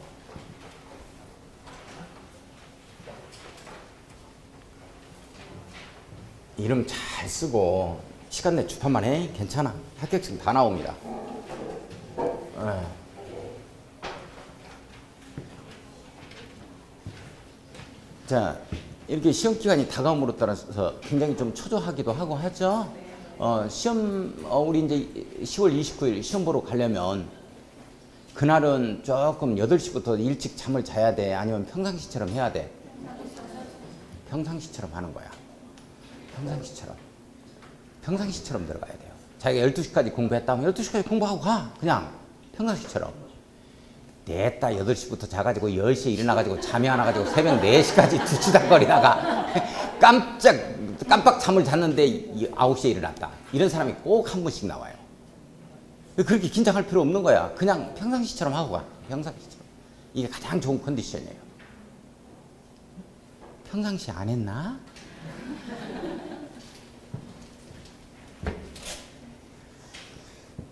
이름 잘 쓰고 시간 내 주판만 해. 괜찮아. 합격증 다 나옵니다. 자, 이렇게 시험 기간이 다가옴으로 따라서 굉장히 좀 초조하기도 하고 하죠. 우리 이제 10월 29일 시험 보러 가려면 그날은 조금 8시부터 일찍 잠을 자야 돼? 아니면 평상시처럼 해야 돼? 평상시처럼 하는 거야. 평상시처럼 들어가야 돼요. 자기가 12시까지 공부했다면 12시까지 공부하고 가. 그냥 평상시처럼. 냈다 8시부터 자가지고 10시에 일어나가지고 잠이 안 와가지고 새벽 4시까지 뒤치다거리다가 깜빡 잠을 잤는데 9시에 일어났다. 이런 사람이 꼭 한 번씩 나와요. 그렇게 긴장할 필요 없는 거야. 그냥 평상시처럼 하고 가. 평상시처럼. 이게 가장 좋은 컨디션이에요. 평상시 안 했나?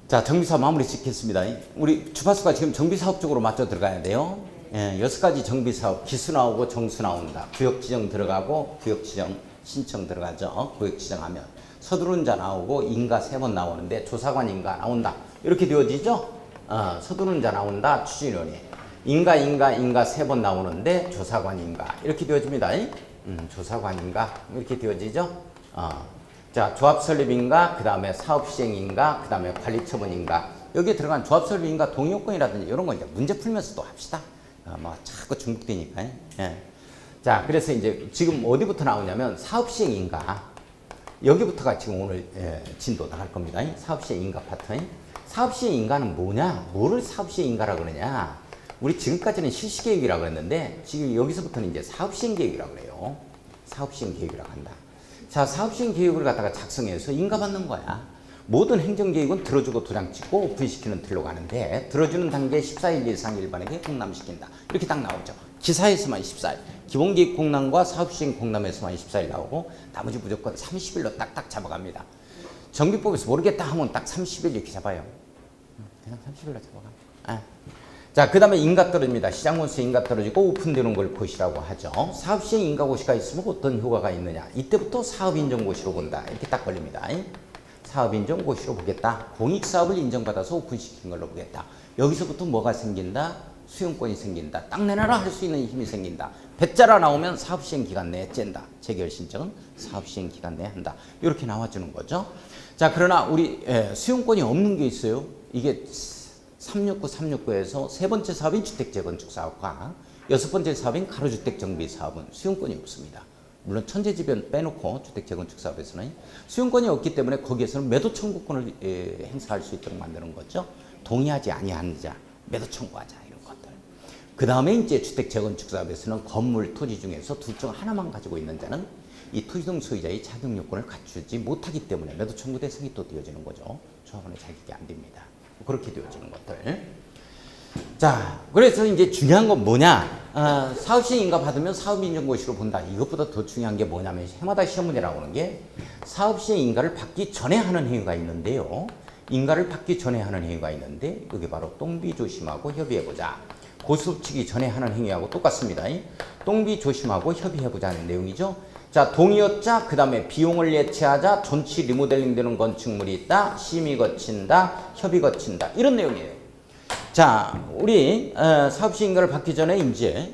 자, 정비사업 마무리 짓겠습니다. 우리 주파수가 지금 정비사업 쪽으로 맞춰 들어가야 돼요. 6가지 정비사업, 기수 나오고 정수 나온다. 구역지정 들어가고 구역지정 신청 들어가죠. 구역지정하면. 서두른 자 나오고 인가 3번 나오는데 조사관 인가 나온다. 이렇게 되어지죠. 서두른 자 나온다. 추진위원회. 인가 3번 나오는데 조사관 인가. 이렇게 되어집니다. 조사관 인가. 이렇게 되어지죠. 자, 조합설립인가, 그 다음에 사업시행인가, 그 다음에 관리처분인가. 여기에 들어간 조합설립인가, 동의요건이라든지 이런 거 이제 문제 풀면서 또 합시다. 뭐 자꾸 중복되니까. 자, 그래서 이제 지금 어디부터 나오냐면 사업시행인가. 여기부터가 지금 오늘 진도 나갈 겁니다. 사업시행인가 파트. 사업시행인가는 뭐냐? 뭐를 사업시행인가라고 그러냐? 우리 지금까지는 실시계획이라고 했는데 지금 여기서부터는 이제 사업시행계획이라고 그래요. 사업시행계획이라고 한다. 자, 사업시행 계획을 갖다가 작성해서 인가받는 거야. 모든 행정계획은 들어주고 도장 찍고 오픈시키는 틀로 가는데 들어주는 단계 14일 이상 일반에게 공람시킨다. 이렇게 딱 나오죠. 기사에서만 14일, 기본계획 공람과 사업시행 공람에서만 14일 나오고 나머지 무조건 30일로 딱딱 잡아갑니다. 정비법에서 모르겠다 하면 딱 30일 이렇게 잡아요. 그냥 30일로 잡아가. 자, 그 다음에 인가 떨어집니다. 시장원수에 인가 떨어지고 오픈되는 걸 고시라고 하죠. 사업시행 인가고시가 있으면 어떤 효과가 있느냐. 이때부터 사업인정고시로 본다. 이렇게 딱 걸립니다. 사업인정고시로 보겠다. 공익사업을 인정받아서 오픈시킨 걸로 보겠다. 여기서부터 뭐가 생긴다? 수용권이 생긴다. 딱 내놔라 할 수 있는 힘이 생긴다. 배짜라 나오면 사업시행 기간 내에 쨘다. 재결 신청은 사업시행 기간 내에 한다. 이렇게 나와주는 거죠. 자, 그러나 우리 수용권이 없는 게 있어요. 이게 369에서 세 번째 사업인 주택재건축사업과 여섯 번째 사업인 가로주택정비사업은 수용권이 없습니다. 물론 천재지변 빼놓고 주택재건축사업에서는 수용권이 없기 때문에 거기에서는 매도 청구권을 행사할 수 있도록 만드는 거죠. 동의하지 아니하는 자, 매도 청구하자 이런 것들. 그 다음에 이제 주택재건축사업에서는 건물, 토지 중에서 둘 중 하나만 가지고 있는 자는 이 토지등 소유자의 자격 요건을 갖추지 못하기 때문에 매도 청구 대상이 또 되어지는 거죠. 조합원의 자격이 안 됩니다. 그렇게 되어지는 것들. 자, 그래서 이제 중요한 건 뭐냐? 사업시행 인가 받으면 사업인정고시로 본다. 이것보다 더 중요한 게 뭐냐면 해마다 시험 문제 나오는 게 사업시행 인가를 받기 전에 하는 행위가 있는데요. 인가를 받기 전에 하는 행위가 있는데 그게 바로 똥비 조심하고 협의해보자. 고수업 치기 전에 하는 행위하고 똑같습니다. 똥비 조심하고 협의해보자 하는 내용이죠. 자, 동의어자, 그 다음에 비용을 예치하자, 전치 리모델링 되는 건축물이 있다, 심의 거친다, 협의 거친다. 이런 내용이에요. 자, 우리 사업시행 인가를 받기 전에 이제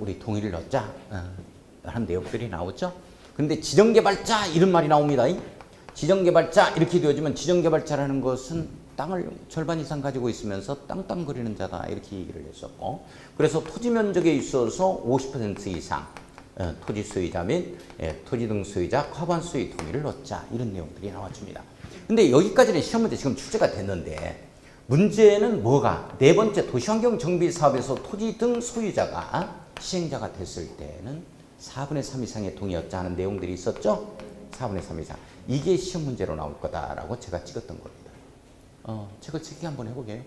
우리 동의를 넣자 하는 내용들이 나오죠. 근데 지정개발자 이런 말이 나옵니다. 지정개발자 이렇게 되어지면 지정개발자라는 것은 땅을 절반 이상 가지고 있으면서 땅땅거리는 자다 이렇게 얘기를 했었고, 그래서 토지 면적에 있어서 50% 이상 토지 소유자 및 토지 등 소유자 과반 수의 동의를 얻자 이런 내용들이 나와줍니다. 근데 여기까지는 시험 문제 지금 출제가 됐는데 문제는 뭐가? 네 번째 도시환경 정비 사업에서 토지 등 소유자가 시행자가 됐을 때는 4분의 3 이상의 동의였자 하는 내용들이 있었죠? 4분의 3 이상. 이게 시험 문제로 나올 거다라고 제가 찍었던 겁니다. 책을 책기 한번 해보게요.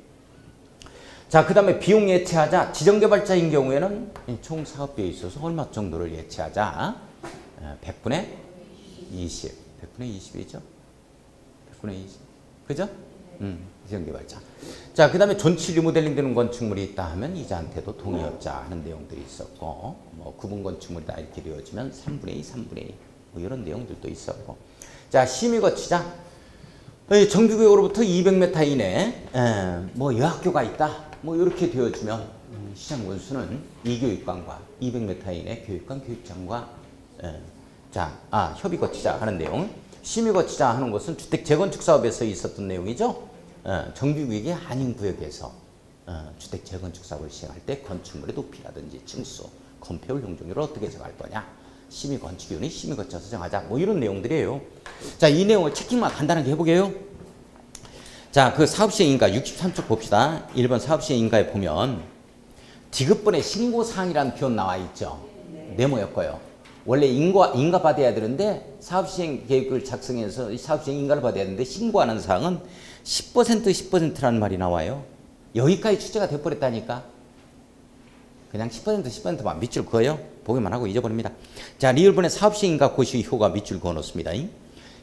자, 그 다음에 비용 예치하자. 지정개발자인 경우에는 총 사업비에 있어서 얼마 정도를 예치하자. 100분의 20. 100분의 20이죠? 100분의 20. 그죠? 지정개발자. 자, 그 다음에 전치 리모델링 되는 건축물이 있다 하면 이자한테도 동의업자 하는 내용들이 있었고, 뭐 구분 건축물이다 이렇게 되어지면 3분의 2, 3분의 2. 뭐 이런 내용들도 있었고. 자, 심의 거치자. 정비구역으로부터 200m 이내 뭐 여학교가 있다. 뭐 이렇게 되어지면 시장 원수는 이 교육관과 200m 이내 교육관 교육장과 협의 거치자 하는 내용. 심의 거치자 하는 것은 주택 재건축 사업에서 있었던 내용이죠. 정비구역이 아닌 구역에서 주택 재건축 사업을 시행할 때 건축물의 높이라든지 층수, 건폐율 용적률을 어떻게 정할 거냐. 심의 건축위원회 심의 거쳐서 정하자. 뭐 이런 내용들이에요. 자, 이 내용을 체킹만 간단하게 해보게요. 자, 그 사업시행 인가 63쪽 봅시다. 1번 사업시행 인가에 보면 디귿번에 신고사항이라는 표현 나와 있죠. 네모였고요. 원래 인가 받아야 되는데 사업시행 계획을 작성해서 사업시행 인가를 받아야 되는데 신고하는 사항은 10%라는 말이 나와요. 여기까지 출제가 돼버렸다니까. 그냥 10%만 밑줄 그어요. 보기만 하고 잊어버립니다. 자, 리을번에 사업시행 인가 고시 효과 밑줄 그어 놓습니다.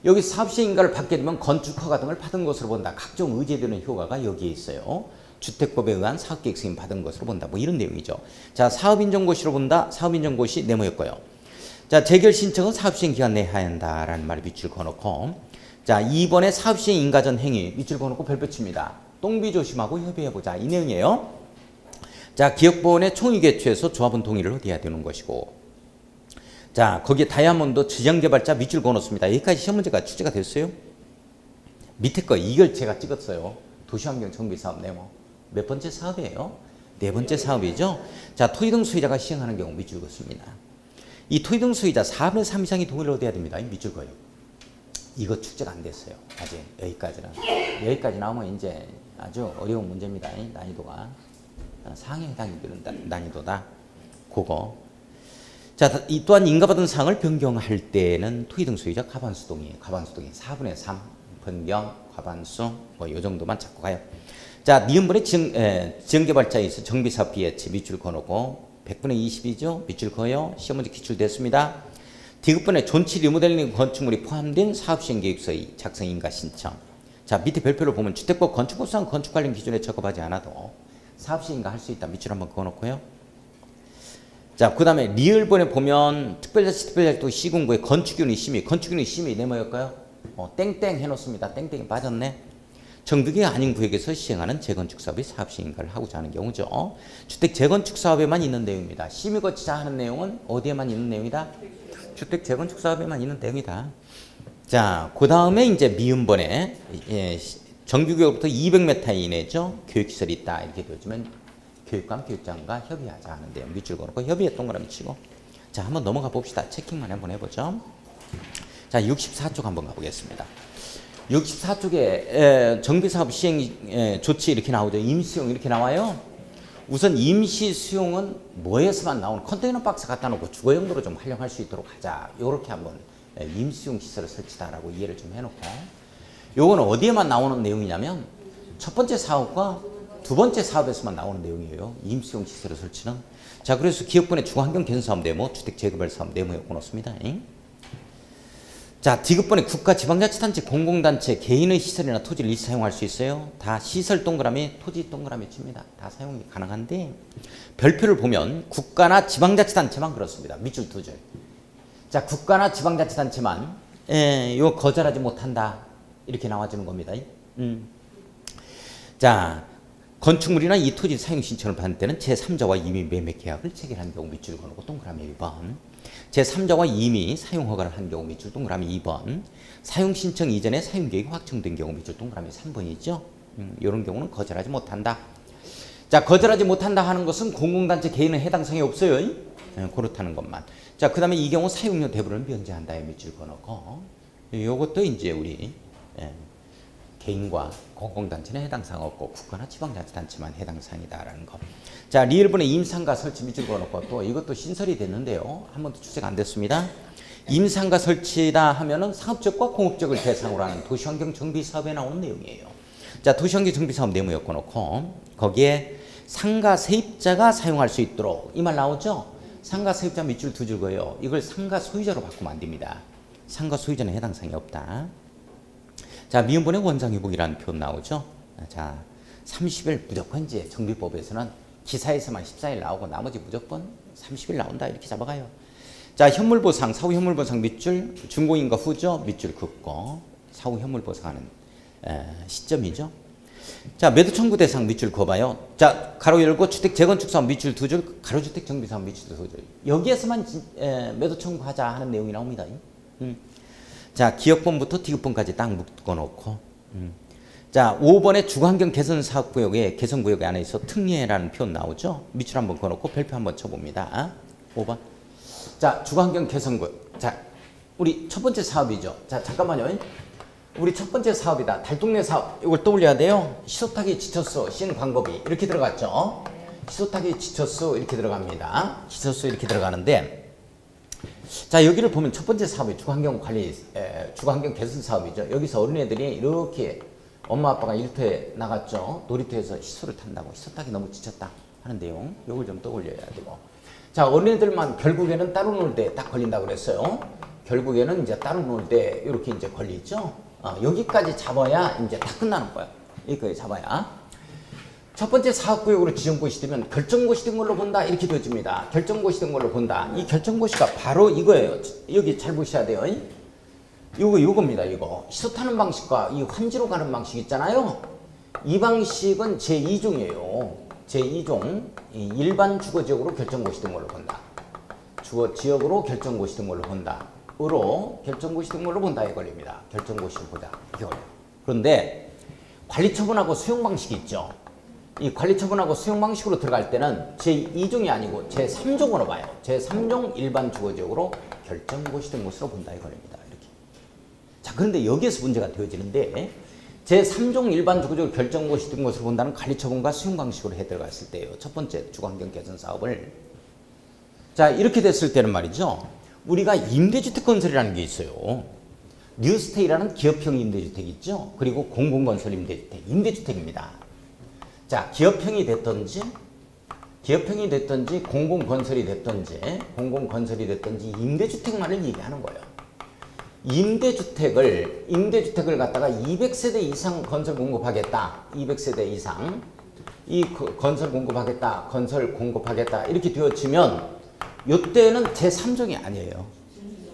여기 사업시행 인가를 받게 되면 건축 허가 등을 받은 것으로 본다. 각종 의제되는 효과가 여기에 있어요. 주택법에 의한 사업계획 승인 받은 것으로 본다. 뭐 이런 내용이죠. 자, 사업인정고시로 본다. 사업인정고시 네모였고요. 자, 재결 신청은 사업시행 기간 내에 해야 한다라는 말을 밑줄 그어놓고, 자, 2번에 사업시행 인가 전 행위 밑줄 그어놓고 별표 칩니다. 똥비 조심하고 협의해보자. 이 내용이에요. 자, 기업보원의 총의 개최에서 조합원 동의를 얻어야 되는 것이고, 자, 거기에 다이아몬드 지정개발자 밑줄 그어놓습니다. 여기까지 시험 문제가 출제가 됐어요. 밑에 거 이걸 제가 찍었어요. 도시환경 정비사업 네모. 몇 번째 사업이에요? 네 번째 사업이죠. 자, 토지 등 소유자가 시행하는 경우 밑줄 그었습니다. 이 토지 등 소유자 4분의 3 이상이 동의를 얻어야 됩니다. 밑줄 그어요. 이거 출제가 안 됐어요. 아직 여기까지는. 여기까지 나오면 이제 아주 어려운 문제입니다. 난이도가. 상에 해당되는 난이도다. 그거. 자, 또한 인가받은 사항을 변경할 때는 토지 등 소유자 과반수 동의 4분의 3 번경, 과반수 뭐 요 정도만 잡고 가요. 자, 니은번에 지형개발자에 있어 정비사업 비예치 밑줄 그어놓고 100분의 20이죠. 밑줄 그어요. 시험 문제 기출됐습니다. 디귿번에 존치 리모델링 건축물이 포함된 사업시행계획서의 작성 인가 신청. 자, 밑에 별표를 보면 주택법 건축법상 건축 관련 기준에 적합하지 않아도 사업시행인가 할 수 있다. 밑줄 한번 그어놓고요. 자, 그 다음에 리을번에 보면 특별자치 특별자치 시군구의 건축윤의 심의. 건축윤의 심의 네 뭐였까요? 땡땡 해놓습니다. 땡땡이 빠졌네. 정비계가 아닌 구역에서 시행하는 재건축 사업이 사업시행인가를 하고자 하는 경우죠. 주택 재건축 사업에만 있는 내용입니다. 심의 거치자 하는 내용은 어디에만 있는 내용이다? 주택 재건축 사업에만 있는 내용이다. 자, 그 다음에 이제 미음번에 정규구역부터 200m 이내죠. 교육시설이 있다. 이렇게 되어주면 교육감, 교육장과 협의하자 하는데요. 밑줄 그어놓고 협의에 동그라미 치고. 자, 한번 넘어가 봅시다. 체킹만 한번 해보죠. 자, 64쪽 한번 가보겠습니다. 64쪽에 정비사업 시행 조치 이렇게 나오죠. 임시수용 이렇게 나와요. 우선 임시수용은 뭐에서만 나오는 컨테이너 박스 갖다 놓고 주거용도로 좀 활용할 수 있도록 하자. 요렇게 한번 임시수용 시설을 설치다라고 이해를 좀 해놓고, 요거는 어디에만 나오는 내용이냐면 첫 번째 사업과 두 번째 사업에서만 나오는 내용이에요. 임시용 시설의 설치는. 자, 그래서 기업분의 주거환경 개선 사업 네모, 주택 재개발 사업 네모에 넣습니다. 자, 디귿번에 국가 지방자치단체 공공단체 개인의 시설이나 토지를 일시 사용할 수 있어요. 다 시설 동그라미, 토지 동그라미 칩니다. 다 사용이 가능한데 별표를 보면 국가나 지방자치단체만 그렇습니다. 밑줄 두 줄. 자, 국가나 지방자치단체만 이거 거절하지 못한다. 이렇게 나와주는 겁니다. 자, 건축물이나 이 토지 사용 신청을 받을 때는 제3자와 이미 매매 계약을 체결한 경우 밑줄 그어놓고 동그라미 1번. 제3자와 이미 사용 허가를 한 경우 밑줄 동그라미 2번. 사용 신청 이전에 사용 계획이 확정된 경우 밑줄 동그라미 3번이죠. 이런 경우는 거절하지 못한다. 자, 거절하지 못한다 하는 것은 공공단체 개인은 해당 사항이 없어요. 그렇다는 것만. 자, 그 다음에 이 경우 사용료 대부를 면제한다에 밑줄 그어놓고, 요것도 이제 우리 개인과 공공단체는 해당 사항 없고 국가나 지방자치단체만 해당 사항이다라는 거. 자, 리을번에 임상가 설치 밑줄 그어놓고 또 이것도 신설이 됐는데요. 한 번도 출제가 안 됐습니다. 임상가 설치다 하면은 상업적과 공업적을 대상으로 하는 도시환경 정비 사업에 나오는 내용이에요. 자, 도시환경 정비 사업 네모에 엮어놓고 거기에 상가 세입자가 사용할 수 있도록 이 말 나오죠? 상가 세입자 밑줄 두 줄 그어요. 이걸 상가 소유자로 바꾸면 안 됩니다. 상가 소유자는 해당 사항이 없다. 자, 미음번에 원상회복이라는 표현 나오죠. 자, 30일 무조건 이제 정비법에서는 기사에서만 14일 나오고 나머지 무조건 30일 나온다 이렇게 잡아가요. 자, 현물보상, 사후 현물보상 밑줄 중고인가 후죠. 밑줄 긋고 사후 현물보상하는 시점이죠. 자, 매도 청구 대상 밑줄 그어봐요. 자, 가로 열고 주택 재건축 사업 밑줄 두 줄, 가로주택 정비 사업 밑줄 두 줄. 여기에서만 매도 청구하자 하는 내용이 나옵니다. 자, 기업번부터 디귿번까지 딱 묶어놓고. 자, 5번에 주거환경 개선 사업구역에 개선구역 안에 있어 특례라는 표현 나오죠. 밑줄 한번 그어놓고 별표 한번 쳐봅니다. 5번. 자, 주거환경 개선구역. 자, 우리 첫 번째 사업이죠. 자, 잠깐만요. 우리 첫 번째 사업이다. 달동네 사업. 이걸 떠올려야 돼요. 시소타기 지쳤어. 씨는 광고비. 이렇게 들어갔죠. 시소타기 지쳤어. 이렇게 들어갑니다. 지쳤어. 이렇게 들어가는데. 자, 여기를 보면 첫 번째 사업이 주거환경 관리, 주거환경 개선 사업이죠. 여기서 어린애들이 이렇게 엄마 아빠가 일터에 나갔죠. 놀이터에서 시소를 탄다고. 시소 타기 너무 지쳤다 하는 내용. 요걸 좀 떠올려야 되고. 자, 어린애들만 결국에는 따로 놀 때 딱 걸린다고 그랬어요. 결국에는 이제 따로 놀 때 이렇게 이제 걸리죠. 여기까지 잡아야 이제 다 끝나는 거야. 여기까지 잡아야. 첫 번째 사업구역으로 지정고시 되면 결정고시 된 걸로 본다 이렇게 되어집니다. 결정고시 된 걸로 본다. 이 결정고시가 바로 이거예요. 여기 잘 보셔야 돼요. 요겁니다. 이거 시소 타는 방식과 이 환지로 가는 방식 있잖아요. 이 방식은 제2종이에요. 제2종 일반 주거지역으로 결정고시 된 걸로 본다. 주거지역으로 결정고시 된 걸로 본다. 으로 결정고시 된 걸로 본다에 걸립니다. 결정고시를 보자 이렇게 걸려요. 그런데 관리처분하고 수용방식이 있죠. 이 관리처분하고 수용방식으로 들어갈 때는 제2종이 아니고 제3종으로 봐요. 제3종 일반 주거지역으로 결정고시 된 것으로 본다에 걸립니다. 이렇게. 자, 그런데 여기에서 문제가 되어지는데 제3종 일반 주거지역으로 결정고시 된 것으로 본다는 관리처분과 수용방식으로 해 들어갔을 때요. 첫 번째 주거환경 개선 사업을. 자, 이렇게 됐을 때는 말이죠. 우리가 임대주택 건설이라는 게 있어요. 뉴스테이라는 기업형 임대주택 있죠. 그리고 공공건설 임대주택, 임대주택입니다. 자, 기업형이 됐든지 공공건설이 됐든지 임대주택만을 얘기하는 거예요. 임대주택을 갖다가 200세대 이상 건설 공급하겠다. 200세대 이상 건설 공급하겠다. 이렇게 되어지면 요때는 제3종이 아니에요.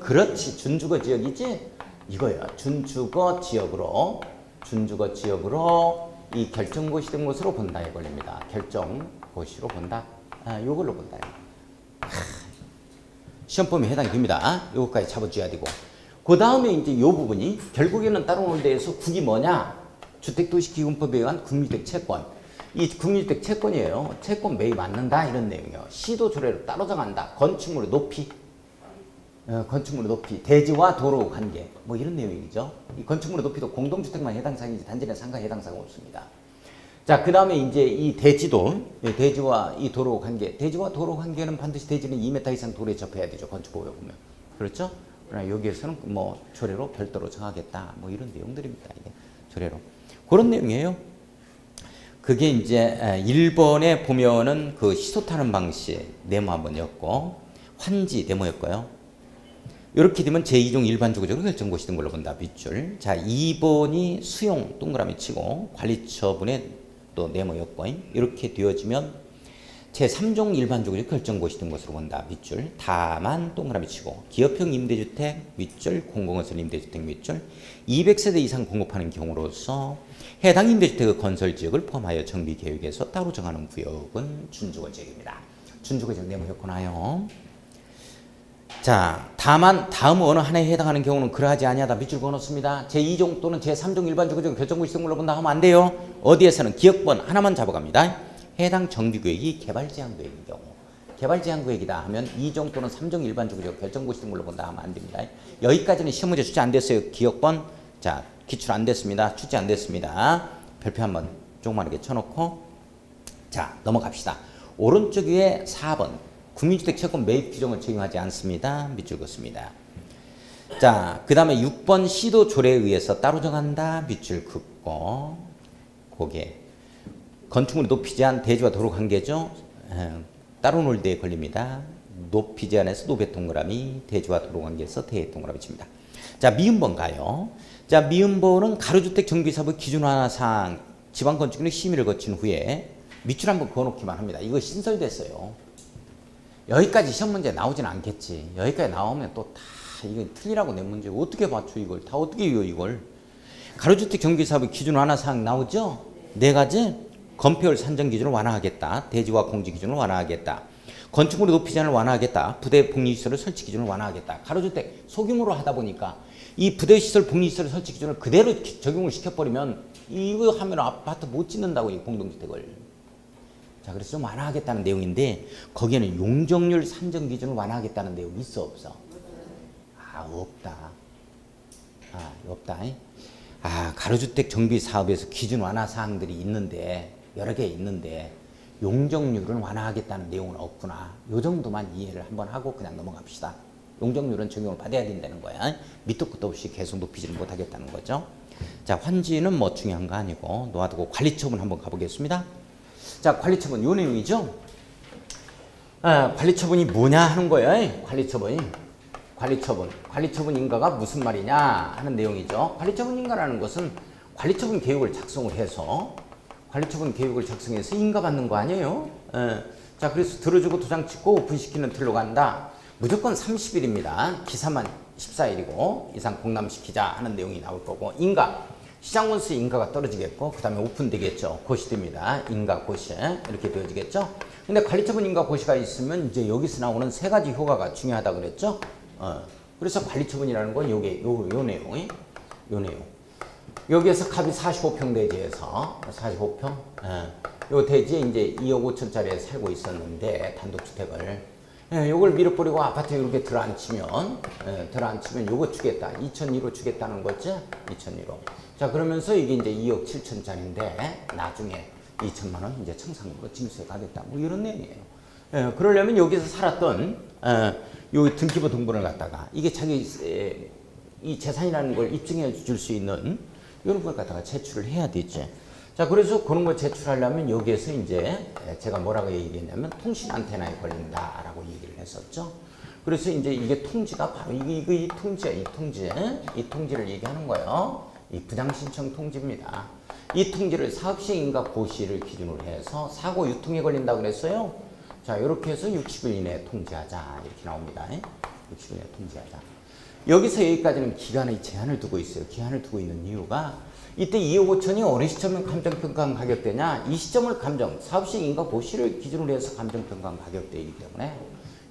그렇지. 준주거 지역이지? 이거야. 준주거 지역으로 이 결정고시 된 것으로 본다 이걸입니다. 결정고시로 본다. 요걸로 본다. 시험범위에 해당이 됩니다. 요거까지 잡아줘야 되고. 그 다음에 이제 요 부분이 결국에는 따로 대해서 국이 뭐냐? 주택도시기금법에 의한 국민주택 채권. 이 국민주택 채권이에요. 채권 매입 않는다 이런 내용이에요. 시도 조례로 따로 정한다. 건축물의 높이, 대지와 도로 관계 뭐 이런 내용이죠. 이 건축물의 높이도 공동주택만 해당 사항이지 단지는 상가 해당 사항 없습니다. 자, 그 다음에 이제 이 대지와 이 도로 관계, 대지와 도로 관계는 반드시 대지는 2m 이상 도로에 접해야 되죠. 건축법에 보면. 그렇죠? 그러나 여기에서는 뭐 조례로 별도로 정하겠다. 뭐 이런 내용들입니다. 이게 조례로. 그런 내용이에요. 그게 이제 1번에 보면은 그 시소 타는 방식 네모 한번 였고, 환지 네모였고요. 이렇게 되면 제2종 일반주거적으로 결정고시 된 걸로 본다. 밑줄. 자, 2번이 수용 동그라미 치고 관리처분에 또 네모였고, 이렇게 되어지면 제3종 일반주거적 결정고시 된 것으로 본다. 밑줄. 다만 동그라미 치고 기업형 임대주택 밑줄, 공공건설 임대주택 밑줄, 200세대 이상 공급하는 경우로서 해당 임대주택의 건설지역을 포함하여 정비계획에서 따로 정하는 구역은 준주거지역입니다. 준주거지역 네모였구나요. 자, 다만 다음 어느 하나에 해당하는 경우는 그러하지 아니하다. 밑줄 그어놓습니다. 제2종 또는 제3종 일반주거적 결정고시 된 걸로 본다 하면 안 돼요. 어디에서는 기억번 하나만 잡아갑니다. 해당 정비구역이 개발제한구역인 경우. 개발제한구역이다 하면 2종 또는 3종 일반주거적 결정고시 된 걸로 본다 하면 안 됩니다. 여기까지는 시험 문제 출제 안 됐어요. 기억번. 자, 기출 안 됐습니다. 출제 안 됐습니다. 별표 한번 조그맣게 쳐놓고 자, 넘어갑시다. 오른쪽 위에 4번. 국민주택 채권 매입 규정을 적용하지 않습니다. 밑줄 긋습니다. 자, 그 다음에 6번 시도 조례에 의해서 따로 정한다. 밑줄 긋고 고개. 건축물의 높이 제한 대지와 도로 관계죠. 따로 놀 때에 걸립니다. 높이 제한에서 노배 동그라미, 대지와 도로 관계에서 대 동그라미 칩니다. 자, 미음번 가요. 자, 미음번은 가로주택 정비사업 기준화사항 지방건축원의 심의를 거친 후에 밑줄 한번 그어놓기만 합니다. 이거 신설됐어요. 여기까지 시험 문제 나오진 않겠지. 여기까지 나오면 또 다 이거 틀리라고 낸 문제 어떻게 맞춰 이걸? 다 어떻게 이겨 이걸? 가로주택 정비사업의 기준화사항 나오죠? 네 가지. 건폐율 산정 기준을 완화하겠다. 대지와 공지 기준을 완화하겠다. 건축물의 높이 제한을 완화하겠다. 부대 복리시설 설치 기준을 완화하겠다. 가로주택 소규모로 하다 보니까 이 부대시설 복리시설 설치 기준을 그대로 적용을 시켜버리면 이거 하면 아파트 못 짓는다고 이 공동주택을. 자, 그래서 좀 완화하겠다는 내용인데 거기에는 용적률 산정 기준을 완화하겠다는 내용이 있어 없어? 없다. 없다. 가로주택 정비 사업에서 기준 완화 사항들이 있는데 여러 개 있는데 용적률은 완화하겠다는 내용은 없구나. 요 정도만 이해를 한번 하고 그냥 넘어갑시다. 용적률은 적용을 받아야 된다는 거야. 밑도 끝도 없이 계속 높이지는 못하겠다는 거죠. 자, 환지는 뭐 중요한 거 아니고 놓아두고 관리처분 한번 가보겠습니다. 자, 관리처분 요 내용이죠. 관리처분이 뭐냐 하는 거예요. 관리처분 인가가 무슨 말이냐 하는 내용이죠. 관리처분 인가라는 것은 관리처분 계획을 작성을 해서 인가받는 거 아니에요? 자, 그래서 들어주고 도장 찍고 오픈시키는 틀로 간다. 무조건 30일입니다. 기사만 14일이고 이상 공람시키자 하는 내용이 나올 거고 인가, 시장원수의 인가가 떨어지겠고 그 다음에 오픈되겠죠. 고시됩니다. 인가, 고시 이렇게 되어지겠죠. 근데 관리처분 인가, 고시가 있으면 이제 여기서 나오는 세 가지 효과가 중요하다 그랬죠. 그래서 관리처분이라는 건 요게 요 내용. 여기에서 값이 45평 대지에서 45평 요 대지에 이제 2억 5천짜리에 살고 있었는데 단독주택을 요걸 밀어버리고 아파트 이렇게 들어앉히면 요거 주겠다. 2,200로 주겠다는 거지. 2,200. 자, 그러면서 이게 이제 2억 7천짜리인데 나중에 2천만 원 이제 청산으로 징수해 가겠다. 뭐 이런 내용이에요. 그러려면 여기서 살았던 요 등기부 등본을 갖다가 이게 자기 이 재산이라는 걸 입증해 줄 수 있는 이런 걸 갖다가 제출을 해야 되지. 자, 그래서 그런 걸 제출하려면 여기에서 이제 제가 뭐라고 얘기했냐면 통신 안테나에 걸린다라고 얘기를 했었죠. 그래서 이제 이게 통지가 바로 이 통지야, 이 통지. 이 통지를 얘기하는 거예요. 이 부당신청 통지입니다. 이 통지를 사업시행인가 고시를 기준으로 해서 사고 유통에 걸린다 그랬어요. 자, 이렇게 해서 60일 이내에 통지하자 이렇게 나옵니다. 60일 이내에 통지하자. 여기서 여기까지는 기간의 제한을 두고 있어요. 기한을 두고 있는 이유가 이때 2억 5천이 어느 시점에 감정평가한 가격대냐, 이 시점을 사업시행인가 고시를 기준으로 해서 감정평가한 가격대이기 때문에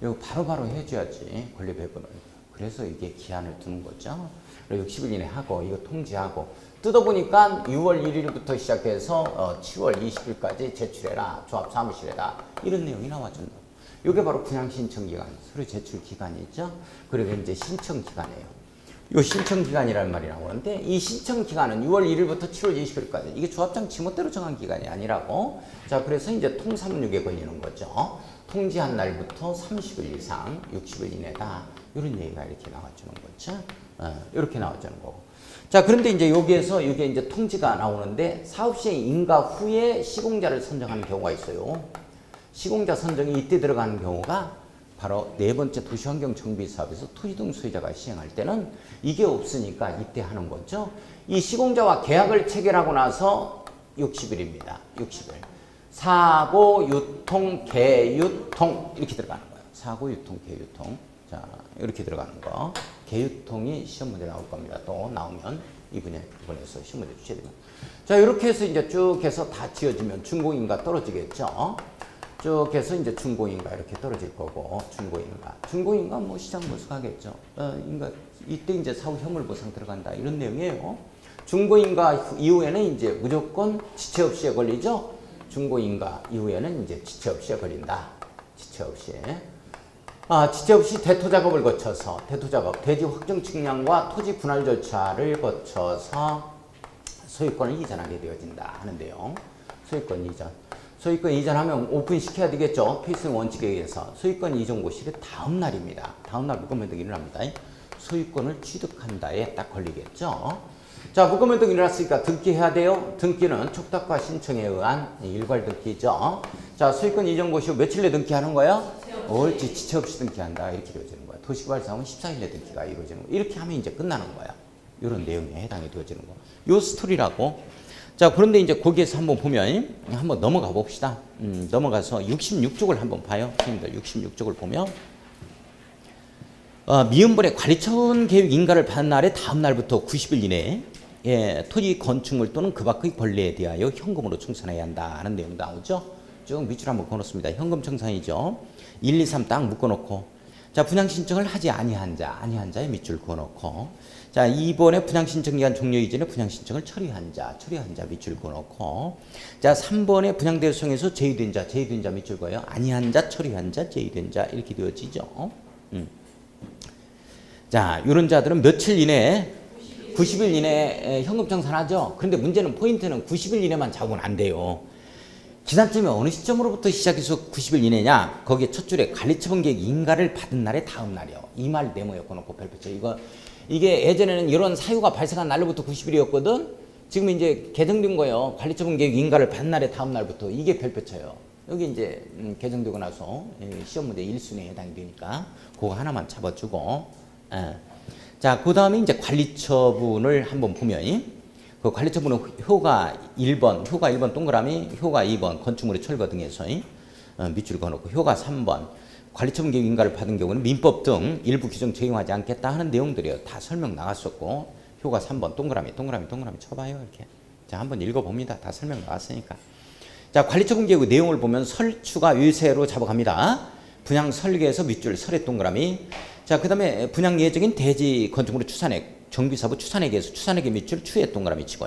이거 바로바로 해줘야지, 권리배분을. 그래서 이게 기한을 두는 거죠. 60일 이내 하고 이거 통지하고 뜯어보니까 6월 1일부터 시작해서 7월 20일까지 제출해라, 조합 사무실에다, 이런 내용이 나와준다. 이게 바로 분양신청기간, 서류 제출 기간이죠. 그리고 이제 신청기간이에요. 요 신청기간이라는 말이 나오는데, 이 신청기간은 6월 1일부터 7월 20일까지, 이게 조합장 지멋대로 정한 기간이 아니라고. 자, 그래서 이제 통삼육에 걸리는 거죠. 통지한 날부터 30일 이상 60일 이내다, 이런 얘기가 이렇게 나와주는 거죠. 이렇게 나와주는 거고. 자, 그런데 이제 여기에서 이게 이제 통지가 나오는데, 사업시행 인가 후에 시공자를 선정하는 경우가 있어요. 시공자 선정이 이때 들어가는 경우가 바로 네 번째 도시환경정비사업에서 토지 등 소유자가 시행할 때는 이게 없으니까 이때 하는 거죠. 이 시공자와 계약을 체결하고 나서 60일입니다. 60일. 사고, 유통, 개유통 이렇게 들어가는 거예요. 사고, 유통, 개유통. 자, 이렇게 들어가는 거. 개유통이 시험 문제 나올 겁니다. 또 나오면 이번에서 시험 문제 주셔야 됩니다. 자, 이렇게 해서 이제 쭉 해서 다 지어지면 준공인가 떨어지겠죠. 쭉 해서 이제 준공인가 이렇게 떨어질 거고, 준공인가 뭐 시장 보수하겠죠. 이때 이제 사후 현물 보상 들어간다, 이런 내용이에요. 준공인가 이후에는 이제 무조건 지체 없이에 걸리죠. 준공인가 이후에는 이제 지체 없이에 걸린다. 지체 없이. 지체 없이 대토 작업을 거쳐서, 대토 작업, 대지 확정 측량과 토지 분할 절차를 거쳐서 소유권을 이전하게 되어진다 하는 내용. 소유권 이전. 소유권 이전하면 오픈시켜야 되겠죠. 필승 원칙에 의해서. 소유권 이전 고시를 다음 날입니다. 다음 날 무권면등이 일어납니다. 소유권을 취득한다에 딱 걸리겠죠. 자, 무권면등이 일어났으니까 등기해야 돼요. 등기는 촉탁과 신청에 의한 일괄 등기죠. 자, 소유권 이전 고시 후 며칠 내에 등기하는 거예요? 옳지, 지체 없이 등기한다, 이렇게 되어지는 거야. 도시개발사업은 14일 내 등기가 이루어지는 거야. 이렇게 하면 이제 끝나는 거야. 이런 내용에 해당이 되어지는 거. 요 스토리라고. 자, 그런데 이제 거기에서 한번 보면, 한번 넘어가 봅시다. 넘어가서 66쪽을 한번 봐요. 선생님들 66쪽을 보면, 미음벌의 관리처분 계획 인가를 받은 날의 다음 날부터 90일 이내에 토지 건축물 또는 그 밖의 권리에 대하여 현금으로 청산해야 한다 하는 내용 나오죠. 쭉 밑줄 한번 그어놓습니다. 현금 청산이죠. 1, 2, 3 딱 묶어놓고, 자, 분양신청을 하지 아니한 자에 밑줄 그어놓고, 자, 2번에 분양신청기간 종료 이전에 분양신청을 처리한 자 밑줄 그어놓고, 자, 3번에 분양대소청에서 제의된 자 밑줄 그어요. 아니한 자, 처리한 자, 제의된 자, 이렇게 되어지죠. 자, 이런 자들은 며칠 이내에, 90일 이내에 현금 청산하죠. 그런데 문제는, 포인트는 90일 이내만 잡으면 안 돼요. 기산점이 어느 시점으로부터 시작해서 90일 이내냐? 거기에 첫 줄에 관리처분 계획 인가를 받은 날의 다음 날이요. 이 말 네모에 꺼놓고 별표쳐. 이게 예전에는 이런 사유가 발생한 날로부터 90일이었거든. 지금 이제 개정된 거예요. 관리처분 계획 인가를 받은 날의 다음 날부터. 이게 별표쳐요. 여기 이제 개정되고 나서 시험 문제 1순위에 해당이 되니까 그거 하나만 잡아주고. 자, 그 다음에 이제 관리처분을 한번 보면, 그 관리처분은 효가 1번 동그라미, 효가 2번 건축물의 철거 등에서 밑줄 그어놓고, 효가 3번 관리처분 계획 인가를 받은 경우는 민법 등 일부 규정 적용하지 않겠다 하는 내용들이요. 다 설명 나갔었고, 효가 3번 동그라미 쳐봐요. 이렇게. 자, 한번 읽어봅니다. 다 설명 나왔으니까. 자, 관리처분 계획의 내용을 보면 설추가 위세로 잡아갑니다. 분양 설계에서 밑줄 설의 동그라미. 자, 그 다음에 분양 예정인 대지 건축물의 추산액, 정비사부 추산액에서 추산액의 밑줄 추의 동그라미 치고.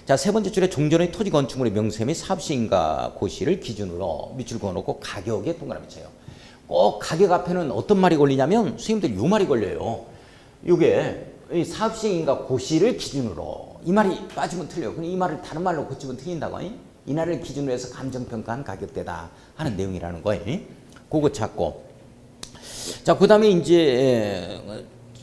자, 세 번째 줄에 종전의 토지 건축물의 명세 및 사업시행인가 고시를 기준으로 밑줄 그어놓고 가격에 동그라미 쳐요. 꼭 가격 앞에는 어떤 말이 걸리냐면, 선생님들 요 말이 걸려요. 요게 사업시행인가 고시를 기준으로, 이 말이 빠지면 틀려요. 근데 이 말을 다른 말로 고치면 틀린다고. 이 날을 기준으로 해서 감정평가한 가격대다 하는 내용이라는 거예요. 그거 찾고. 자, 그 다음에 이제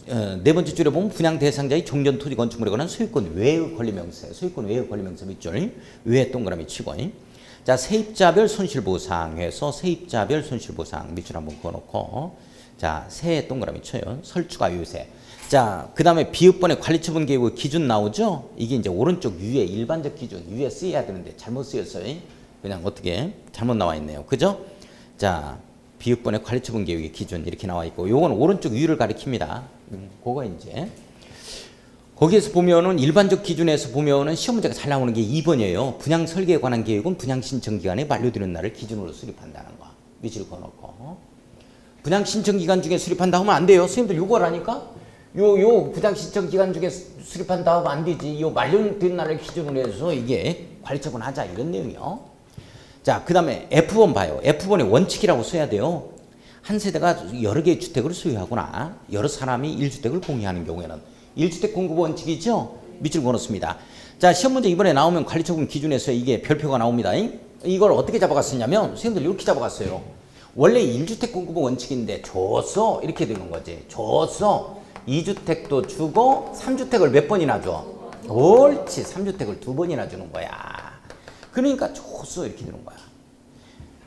네 번째 줄에 보면 분양 대상자의 종전 토지 건축물에 관한 소유권 외의 권리명세, 소유권 외의 권리명세 밑줄 외 동그라미 치고. 자, 세입자별 손실보상해서 세입자별 손실보상 밑줄 한번 그어놓고, 자, 세 동그라미 쳐요. 설주가 요새. 자, 그 다음에 비읍번의 관리처분 계획의 기준 나오죠? 이게 이제 오른쪽 위에 일반적 기준 위에 쓰여야 되는데 잘못 쓰였어요. 그냥 어떻게 잘못 나와 있네요. 그죠? 자, 비읍번의 관리처분 계획의 기준 이렇게 나와 있고, 요건 오른쪽 위를 가리킵니다. 그거 이제 거기에서 보면은 일반적 기준에서 보면은 시험 문제가 잘 나오는 게 2번이에요. 분양 설계에 관한 계획은 분양 신청 기간에 만료되는 날을 기준으로 수립한다는 거. 위치를 그어놓고. 분양 신청 기간 중에 수립한다 하면 안 돼요. 선생님들 요거 하라니까? 요 분양 신청 기간 중에 수립한다 하면 안 되지. 요 만료된 날을 기준으로 해서 이게 관리처분 하자 이런 내용이요. 자, 그 다음에 F번 봐요. F번의 원칙이라고 써야 돼요. 한 세대가 여러 개의 주택을 소유하거나 여러 사람이 1주택을 공유하는 경우에는 1주택 공급 원칙이죠? 밑줄 그어놓습니다. 자, 시험 문제 이번에 나오면 관리처분 기준에서 이게 별표가 나옵니다. 이걸 어떻게 잡아갔었냐면 선생님들 이렇게 잡아갔어요. 원래 1주택 공급 원칙인데 줬어 이렇게 되는 거지. 줬어 2주택도 주고 3주택을 몇 번이나 줘? 옳지. 3주택을 2번이나 주는 거야. 그러니까 줬어 이렇게 되는 거야.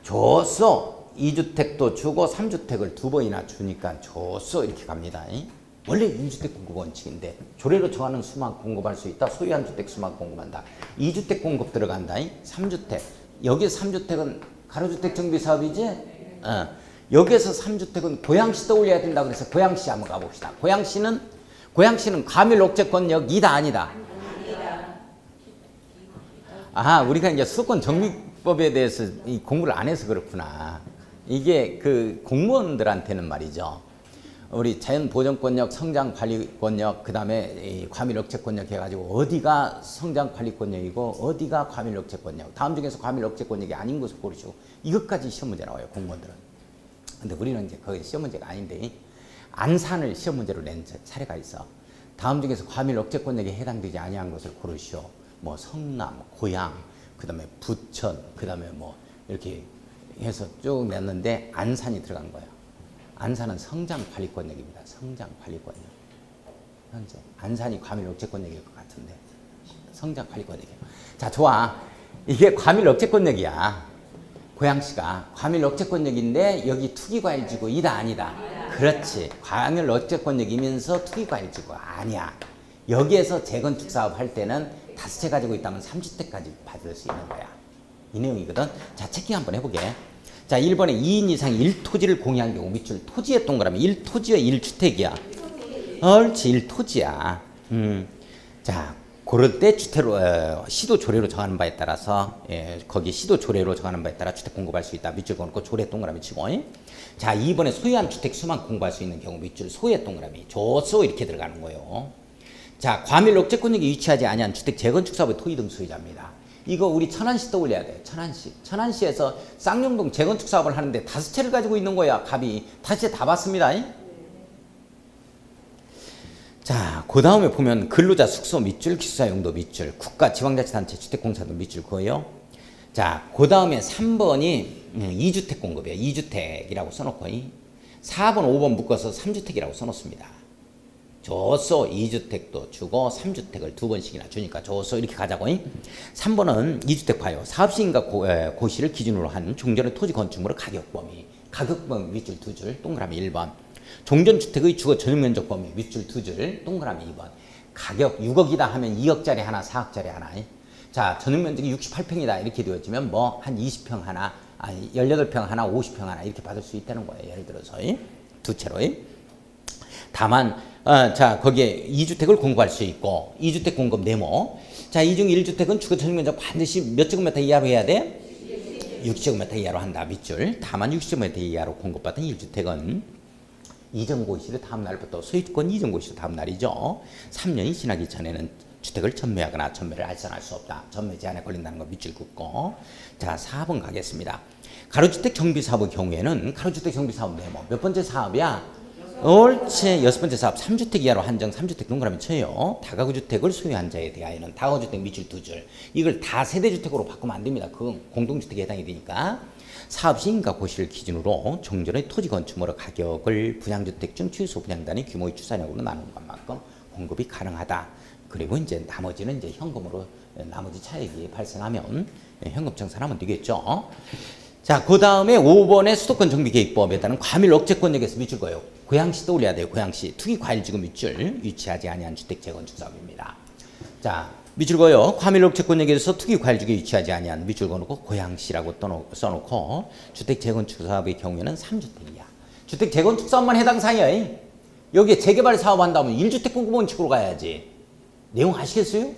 줬어 2주택도 주고 3주택을 2번이나 주니까 줬어 이렇게 갑니다. 원래 1주택 공급 원칙인데 조례로 정하는 수만 공급할 수 있다. 소유한 주택 수만 공급한다. 2주택 공급 들어간다. 3주택. 여기 3주택은 가로주택 정비사업이지? 여기에서 3주택은 고양시 떠올려야 된다 그래서 고양시 한번 가봅시다. 고양시는 과밀 옥죄권역 이다 아니다? 아, 우리가 이제 수도권 정비법에 대해서 이 공부를 안 해서 그렇구나. 이게 그 공무원들한테는 말이죠. 우리 자연보전권역, 성장관리권역, 그 다음에 과밀억제권역 해가지고 어디가 성장관리권역이고 어디가 과밀억제권역, 다음 중에서 과밀억제권역이 아닌 것을 고르시고 이것까지 시험 문제 나와요, 공무원들은. 근데 우리는 이제 거기 시험 문제가 아닌데 안산을 시험 문제로 낸 사례가 있어. 다음 중에서 과밀억제권역에 해당되지 아니한 것을 고르시오. 뭐 성남, 고양, 그 다음에 부천, 그 다음에 뭐 이렇게 해서 쭉 냈는데 안산이 들어간 거예요. 안산은 성장관리권역입니다. 성장관리권역. 현재 안산이 과밀억제권역일 것 같은데 성장관리권역이에요. 자, 좋아. 이게 과밀억제권역이야. 고양시가 과밀억제권역인데 여기 투기과일지구 이다 아니다? 그렇지. 과밀억제권역이면서 투기과일지구 아니야. 여기에서 재건축 사업 할 때는 5채 가지고 있다면 3주택까지 받을 수 있는 거야. 이 내용이거든. 자, 체킹 한번 해보게. 자, 1번에 2인 이상 1토지를 공유한 경우 밑줄 토지의 동그라미 1토지와 1주택이야. 옳지. 1토지야. 자, 그럴 때 주택으로 시도 조례로 정하는 바에 따라서 거기 시도 조례로 정하는 바에 따라 주택 공급할 수 있다. 밑줄 그어놓고 조례 동그라미 치고. 자, 2번에 소유한 주택 수만 공급할 수 있는 경우 밑줄 소의 동그라미 조소 이렇게 들어가는 거예요. 자, 과밀 억제권역이 위치하지 아니한 주택 재건축 사업의 토지 등 소유자입니다. 이거 우리 천안시 떠올려야 돼. 천안시. 천안시에서 쌍용동 재건축 사업을 하는데 5채를 가지고 있는 거야. 갑이. 5채 다 봤습니다. 자, 그 다음에 보면 근로자 숙소 밑줄, 기숙사 용도 밑줄, 국가 지방자치단체 주택공사도 밑줄 그어요. 자, 그 다음에 3번이 2주택 공급이에요. 2주택이라고 써놓고 4번, 5번 묶어서 3주택이라고 써놓습니다. 줬어 2주택도 주고 3주택을 2번씩이나 주니까 줬어 이렇게 가자고. 3번은 2주택 봐요. 사업시인가 고시를 기준으로 한 종전의 토지 건축물의 가격범위. 가격범위 밑줄 2줄 동그라미 1번. 종전주택의 주거 전용면적 범위 밑줄 2줄 동그라미 2번. 가격 6억이다 하면 2억짜리 하나 4억짜리 하나. 자, 전용면적이 68평이다 이렇게 되어지면 뭐 한 20평 하나 18평 하나 50평 하나 이렇게 받을 수 있다는 거예요. 예를 들어서 두 채로. 다만 자, 거기에 2주택을 공급할 수 있고 2주택 공급 네모. 자, 이 중 1주택은 주거 전용면적 반드시 몇 제곱미터 이하로 해야 돼? 60제곱미터 이하로 한다. 밑줄. 다만 60제곱미터 이하로 공급받은 1주택은 이전고시를 다음 날부터 소유권 이전고시를 다음 날이죠. 3년이 지나기 전에는 주택을 전매하거나 전매를 알선할 수 없다. 전매 제한에 걸린다는 거 밑줄 긋고. 자, 4번 가겠습니다. 가로주택 정비사업의 경우에는 가로주택 정비사업 네모. 몇 번째 사업이야? 옳지. 6번째 사업 3주택 이하로 한정 3주택 동그라미 쳐요. 다가구주택을 소유한 자에 대하여는 다가구주택 밑줄 2줄. 이걸 다 세대주택으로 바꾸면 안 됩니다. 그건 공동주택에 해당이 되니까. 사업시인가 고시를 기준으로 종전의 토지 건축물의 가격을 분양주택 중 최소 분양단위 규모의 추산액으로 나누는 것만큼 공급이 가능하다. 그리고 이제 나머지는 이제 현금으로 나머지 차익이 발생하면 현금 청산하면 되겠죠. 자, 그 다음에 5번의 수도권 정비계획법에 따른 과밀 억제권역에서 밑줄 거예요. 고양시 떠올려야 돼요. 고양시 투기 과일지구 밑줄 위치하지 아니한 주택 재건축 사업입니다. 자, 밑줄 거요. 과밀 억제권역에서 투기 과일지구에 위치하지 아니한 밑줄 거놓고 고양시라고 써놓고 주택 재건축 사업의 경우에는 3주택이야. 주택 재건축 사업만 해당 사항이야. 여기에 재개발 사업 한다면 1주택 공급 원칙으로 가야지. 내용 아시겠어요?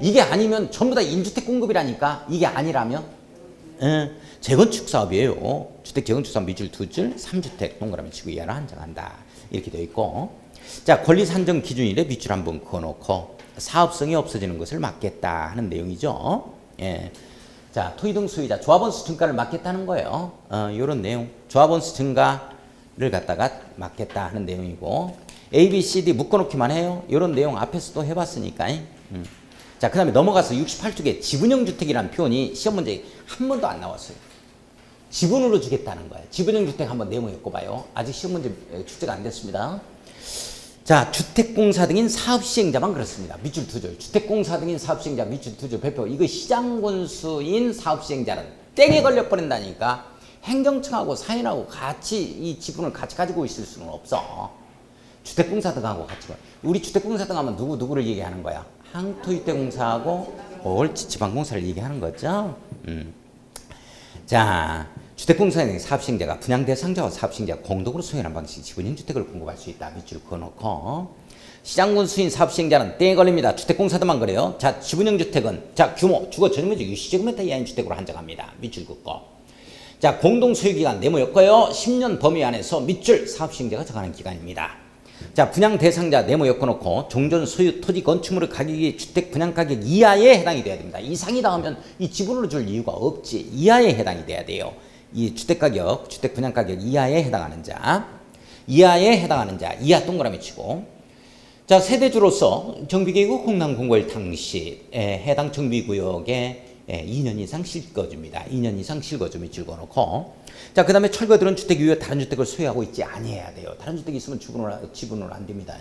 이게 아니면 전부 다 1주택 공급이라니까. 이게 아니라면 재건축 사업이에요. 주택 재건축 사업 밑줄 2줄 3주택 동그라미 치고 이하로 한정한다. 이렇게 되어 있고, 자, 권리 산정 기준일에 밑줄 한번 그어놓고 사업성이 없어지는 것을 막겠다 하는 내용이죠. 예. 자, 토지 등 소유자 조합원수 증가를 막겠다는 거예요. 이런 내용. 조합원수 증가를 갖다가 막겠다 하는 내용이고, A, B, C, D 묶어놓기만 해요. 이런 내용 앞에서도 해봤으니까. 자, 그 다음에 넘어가서 68쪽에 지분형 주택이라는 표현이 시험 문제에 한 번도 안 나왔어요. 지분으로 주겠다는 거예요. 지분형 주택 한번 내용을 엮어봐요. 아직 시험 문제 출제가 안 됐습니다. 자, 주택공사 등인 사업시행자만 그렇습니다. 밑줄 2줄. 주택공사 등인 사업시행자 밑줄 2줄 발표. 이거 시장군수인 사업시행자는 땡에 걸려버린다니까. 행정청하고 사인하고 같이 이 지분을 같이 가지고 있을 수는 없어. 주택공사 등하고 같이. 우리 주택공사 등 하면 누구를 얘기하는 거야? 항토주택공사하고 옳지지방공사를 얘기하는 거죠. 자, 주택공사의 사업시행자가 분양 대상자와 사업시행자가 공동으로 소유하는 방식 지분형 주택을 공급할 수 있다. 밑줄 그어놓고, 시장군수인 사업시행자는 땡에 걸립니다. 주택공사들만 그래요. 자, 지분형 주택은 자 규모 주거 전용면적 60제곱미터 이하인 주택으로 한정합니다. 밑줄 긋고, 자, 공동소유기간 네모였고요. 10년 범위 안에서 밑줄 사업시행자가 정하는 기간입니다. 자, 분양 대상자 네모 엮어놓고 종전 소유 토지 건축물의 가격이 주택 분양 가격 이하에 해당이 돼야 됩니다. 이상이다 하면 이 지분으로 줄 이유가 없지. 이하에 해당이 돼야 돼요. 이 주택 가격, 주택 분양 가격 이하에 해당하는 자, 이하에 해당하는 자, 이하 동그라미 치고, 자, 세대주로서 정비계획 홍남 공고일 당시에 해당 정비구역에 2년 이상 실거주입니다. 2년 이상 실거주 밑줄 그어놓고, 자, 그 다음에 철거들은 주택 이외에 다른 주택을 소유하고 있지 아니해야 돼요. 다른 주택이 있으면 지분으로 안 됩니다.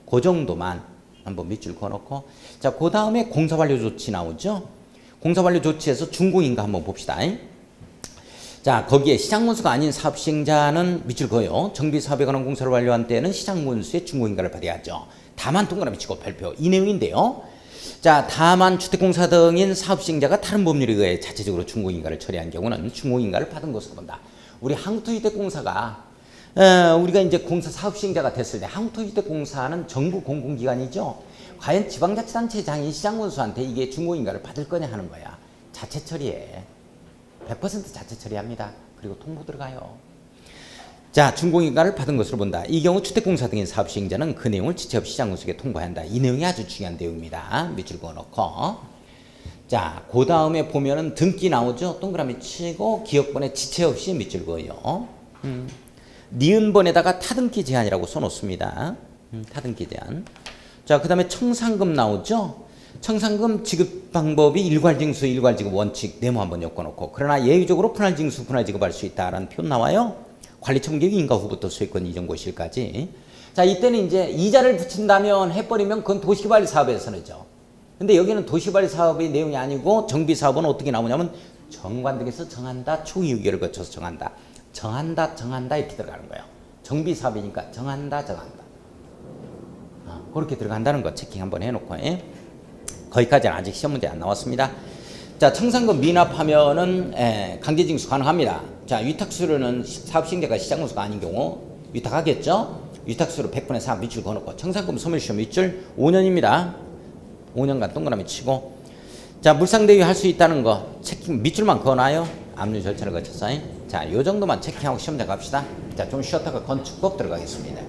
그 정도만 한번 밑줄 그어놓고, 자, 그 다음에 공사완료 조치 나오죠. 공사완료 조치에서 준공인가 한번 봅시다. 자, 거기에 시장군수가 아닌 사업시행자는 밑줄 그어요. 정비사업에 관한 공사를 완료한 때에는 시장군수의 준공인가를 받아야죠. 다만 동그라미 치고 발표. 이 내용인데요. 자, 다만 주택공사 등인 사업시행자가 다른 법률에 의해 자체적으로 준공인가를 처리한 경우는 준공인가를 받은 것으로 본다. 우리 한국토지주택공사가 우리가 이제 공사 사업시행자가 됐을 때 한국토지주택공사는 정부 공공기관이죠. 과연 지방자치단체장인 시장군수한테 이게 준공인가를 받을 거냐 하는 거야. 자체 처리해. 100% 자체 처리합니다. 그리고 통보 들어가요. 자, 준공인가를 받은 것으로 본다. 이 경우 주택공사 등인 사업시행자는 그 내용을 지체업 시장군수에게 통보해야 한다. 이 내용이 아주 중요한 내용입니다. 밑줄 그어놓고, 자, 그 다음에 보면은 등기 나오죠. 동그라미 치고 기억번에 지체 없이 밑줄 그어요. 니은번에다가 타등기 제한이라고 써놓습니다. 타등기 제한. 자, 그 다음에 청산금 나오죠. 청산금 지급 방법이 일괄징수, 일괄지급 원칙 네모 한번 엮어놓고, 그러나 예외적으로 분할징수, 분할지급할 수 있다라는 표현 나와요. 관리청계획 인가 후부터 소유권 이전 고시일까지. 자, 이때는 이제 이자를 붙인다면 해버리면 그건 도시개발 사업에서는죠. 근데 여기는 도시개발 사업의 내용이 아니고 정비사업은 어떻게 나오냐면 정관등에서 정한다, 총의 의결을 거쳐서 정한다. 정한다 이렇게 들어가는 거예요. 정비사업이니까 정한다. 그렇게 들어간다는 거 체킹 한번 해놓고, 거기까지는 아직 시험 문제 안 나왔습니다. 자, 청산금 미납하면은 강제징수 가능합니다. 자, 위탁수료는 사업시행자가 시장군수가 아닌 경우 위탁하겠죠. 위탁수료 100분의 3 밑줄 그어놓고, 청산금 소멸시효 밑줄 5년입니다. 5년간 동그라미 치고, 자, 물상대위 할 수 있다는 거 체킹 밑줄만 그어놔요. 압류 절차를 거쳐서. 자, 요 정도만 체킹하고 시험장 갑시다. 자, 좀 쉬었다가 건축법 들어가겠습니다.